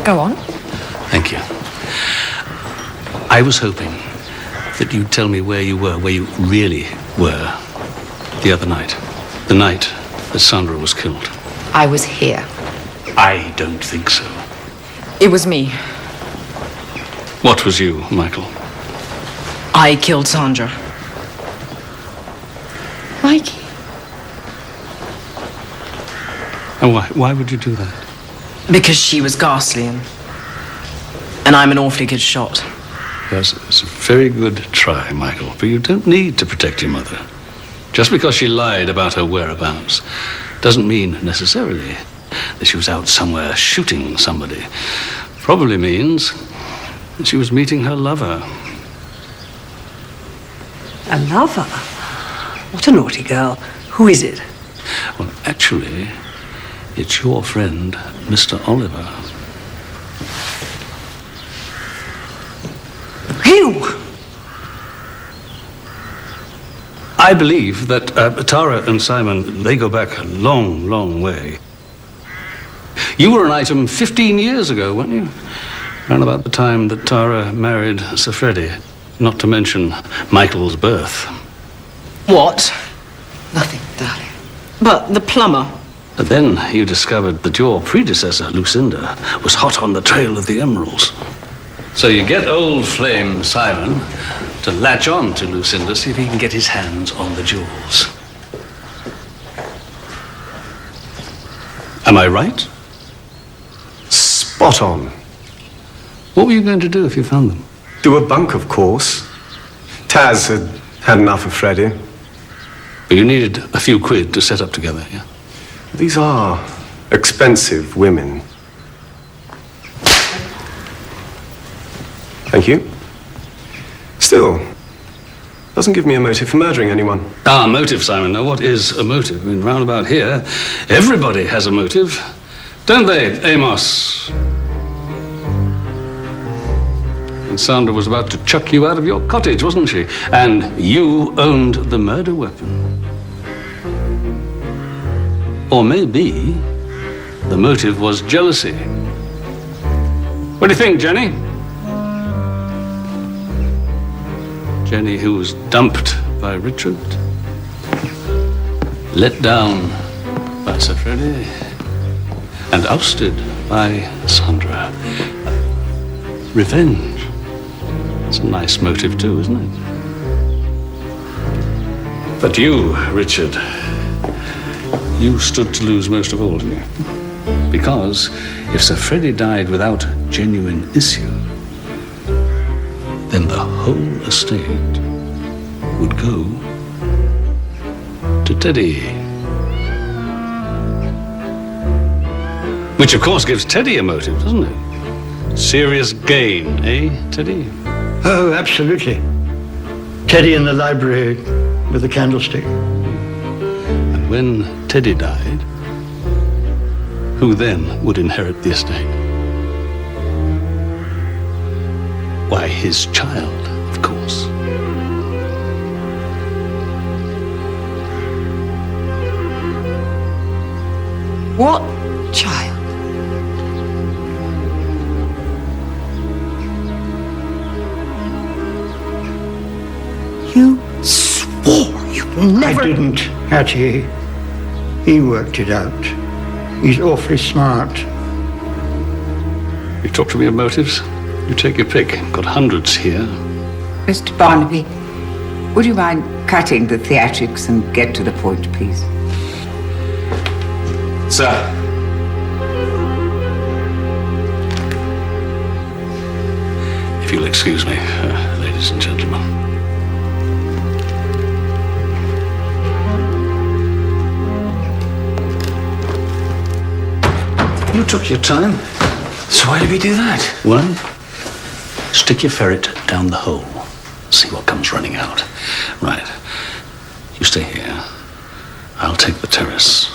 Go on. Thank you. I was hoping that you'd tell me where you really were the other night. The night that Sandra was killed. I was here. I don't think so. It was me. What was you, Michael? I killed Sandra. Mikey. And why? Why would you do that? Because she was ghastly and I'm an awfully good shot. Yes, it's a very good try, Michael, but you don't need to protect your mother. Just because she lied about her whereabouts doesn't mean necessarily that she was out somewhere shooting somebody. Probably means that she was meeting her lover. A lover? What a naughty girl. Who is it? Well, actually, it's your friend, Mr. Oliver. Hugh! I believe that Tara and Simon, they go back a long, long way. You were an item 15 years ago, weren't you? Around about the time that Tara married Sir Freddy, not to mention Michael's birth. What? Nothing, darling. But the plumber. But then you discovered that your predecessor, Lucinda, was hot on the trail of the emeralds. So you get old flame Simon to latch on to Lucinda, see if he can get his hands on the jewels. Am I right? Spot on. What were you going to do if you found them? Do a bunk, of course. Taz had enough of Freddy. But you needed a few quid to set up together, yeah? These are expensive women. Thank you. Still, doesn't give me a motive for murdering anyone. Ah, motive, Simon. Now, what is a motive? I mean, round about here, everybody has a motive. Don't they, Amos? And Sandra was about to chuck you out of your cottage, wasn't she? And you owned the murder weapon. Or maybe the motive was jealousy. What do you think, Jenny? Jenny, who was dumped by Richard, let down by Sir Freddy, and ousted by Sandra. Revenge. It's a nice motive too, isn't it? But you, Richard, you stood to lose most of all, didn't you? Because if Sir Freddy died without genuine issue, then the whole estate would go to Teddy. Which, of course, gives Teddy a motive, doesn't it? Serious gain, eh, Teddy? Oh, absolutely. Teddy in the library with the candlestick. And when Teddy died, who then would inherit the estate? Why, his child, of course. What child? You swore you'd never... I didn't, Hattie. He worked it out. He's awfully smart. You talk to me of motives? You take your pick. Got hundreds here. Mr. Barnaby, would you mind cutting the theatrics and get to the point, please? Sir. If you'll excuse me, ladies and gentlemen. You took your time. So why did we do that? Well, stick your ferret down the hole. See what comes running out. Right. You stay here. I'll take the terrace.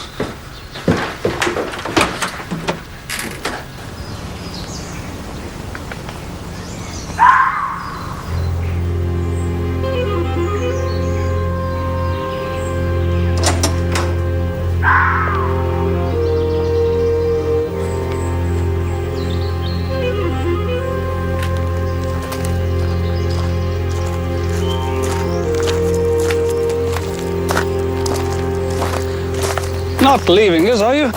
not leaving us, are you?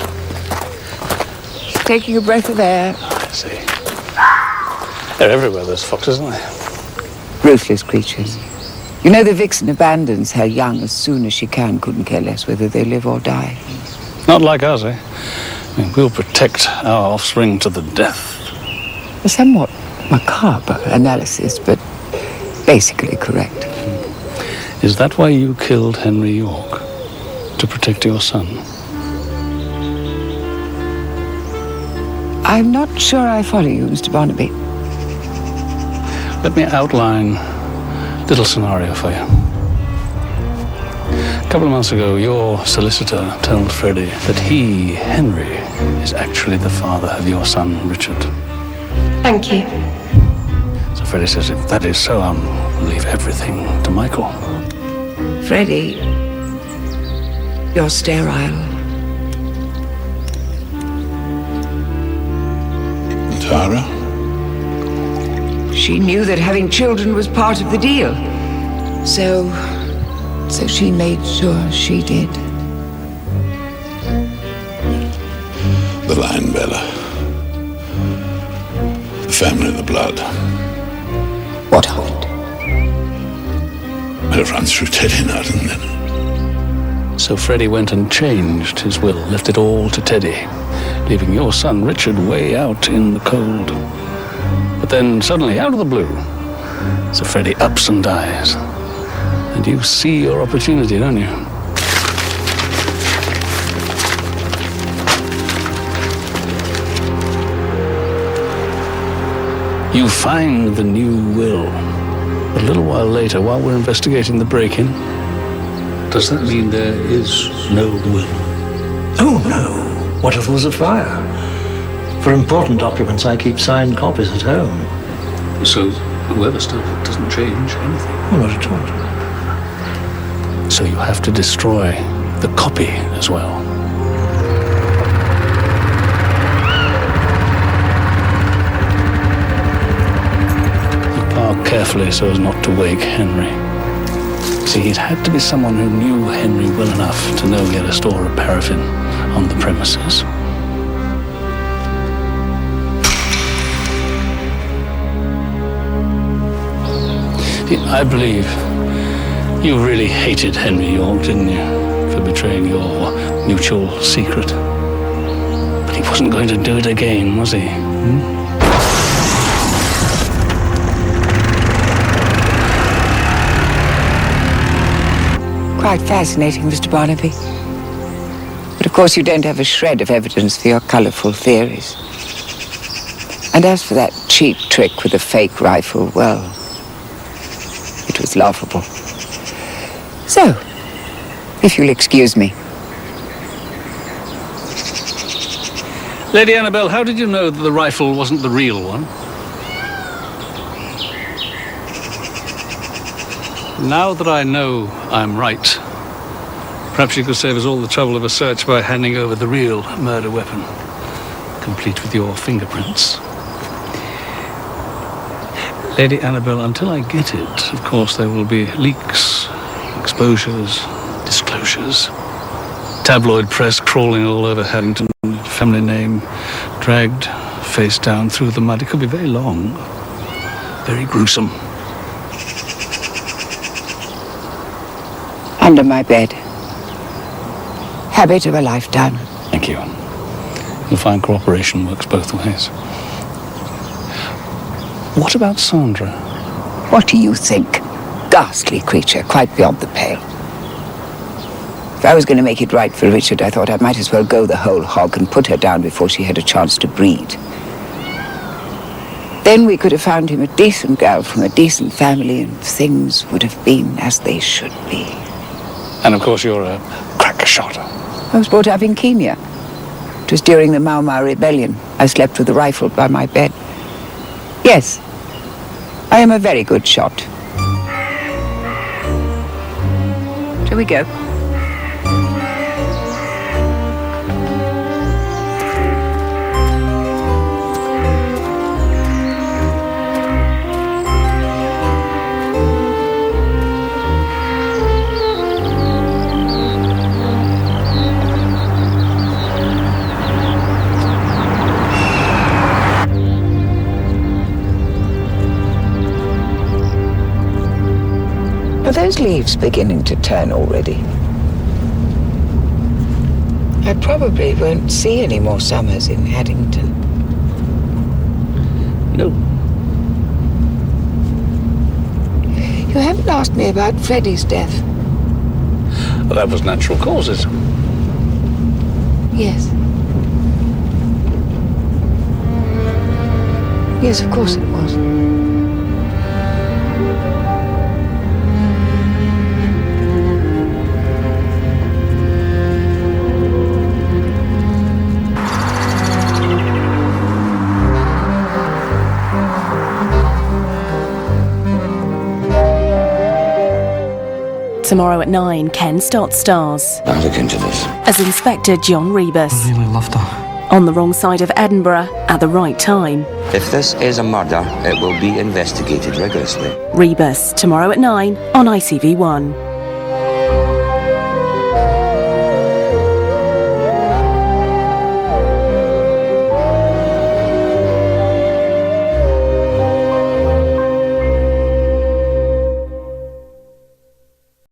Taking a breath of air. I see. They're everywhere, those foxes, aren't they? Ruthless creatures. You know the Vixen abandons her young as soon as she can, couldn't care less whether they live or die. Not like us, eh? I mean, we'll protect our offspring to the death. A somewhat macabre analysis, but basically correct. Is that why you killed Henry York? To protect your son? I'm not sure I follow you, Mr. Barnaby. Let me outline a little scenario for you. A couple of months ago, your solicitor told Freddy that he, Henry, is actually the father of your son, Richard. Thank you. So Freddy says, if that is so, I'll leave everything to Michael. Freddy, you're sterile. Tara? She knew that having children was part of the deal. So she made sure she did. The line, Bella. The family of the blood. What of it? It runs through Teddy now, doesn't it? So Freddy went and changed his will, left it all to Teddy, leaving your son Richard way out in the cold. But then suddenly, out of the blue, so Freddy ups and dies. And you see your opportunity, don't you? You find the new will. A little while later, while we're investigating the break-in. Does that mean there is no will? Oh, no. What if there was a fire? For important documents, I keep signed copies at home. So the weather stuff doesn't change anything? Oh, not at all. So you have to destroy the copy as well. You park carefully so as not to wake Henry. See, it had to be someone who knew Henry well enough to know he had a store of paraffin on the premises. I believe you really hated Henry York, didn't you, for betraying your mutual secret? But he wasn't going to do it again, was he? Quite fascinating, Mr. Barnaby. But of course you don't have a shred of evidence for your colourful theories. And as for that cheap trick with a fake rifle, well, it was laughable. So, if you'll excuse me. Lady Annabelle, how did you know that the rifle wasn't the real one? Now that I know I'm right, perhaps you could save us all the trouble of a search by handing over the real murder weapon, complete with your fingerprints. Lady Annabelle, until I get it, of course, there will be leaks, exposures, disclosures. Tabloid press crawling all over Haddington, family name dragged face down through the mud. It could be very long, very gruesome. Under my bed. Habit of a lifetime. Thank you. You'll find cooperation works both ways. What about Sandra? What do you think? Ghastly creature, quite beyond the pale. If I was going to make it right for Richard, I thought I might as well go the whole hog and put her down before she had a chance to breed. Then we could have found him a decent girl from a decent family and things would have been as they should be. And of course you're a cracker shot. I was brought up in Kenya. It was during the Mau Mau rebellion. I slept with a rifle by my bed. Yes, I am a very good shot. Shall we go? Are those leaves beginning to turn already? I probably won't see any more summers in Haddington. No. You haven't asked me about Freddy's death. Well, that was natural causes. Yes. Yes, of course it was. Tomorrow at 9, Ken Stott stars I'll look into this. as Inspector John Rebus. I really loved her. On the wrong side of Edinburgh at the right time. If this is a murder, it will be investigated rigorously. Rebus, tomorrow at 9 on ITV1.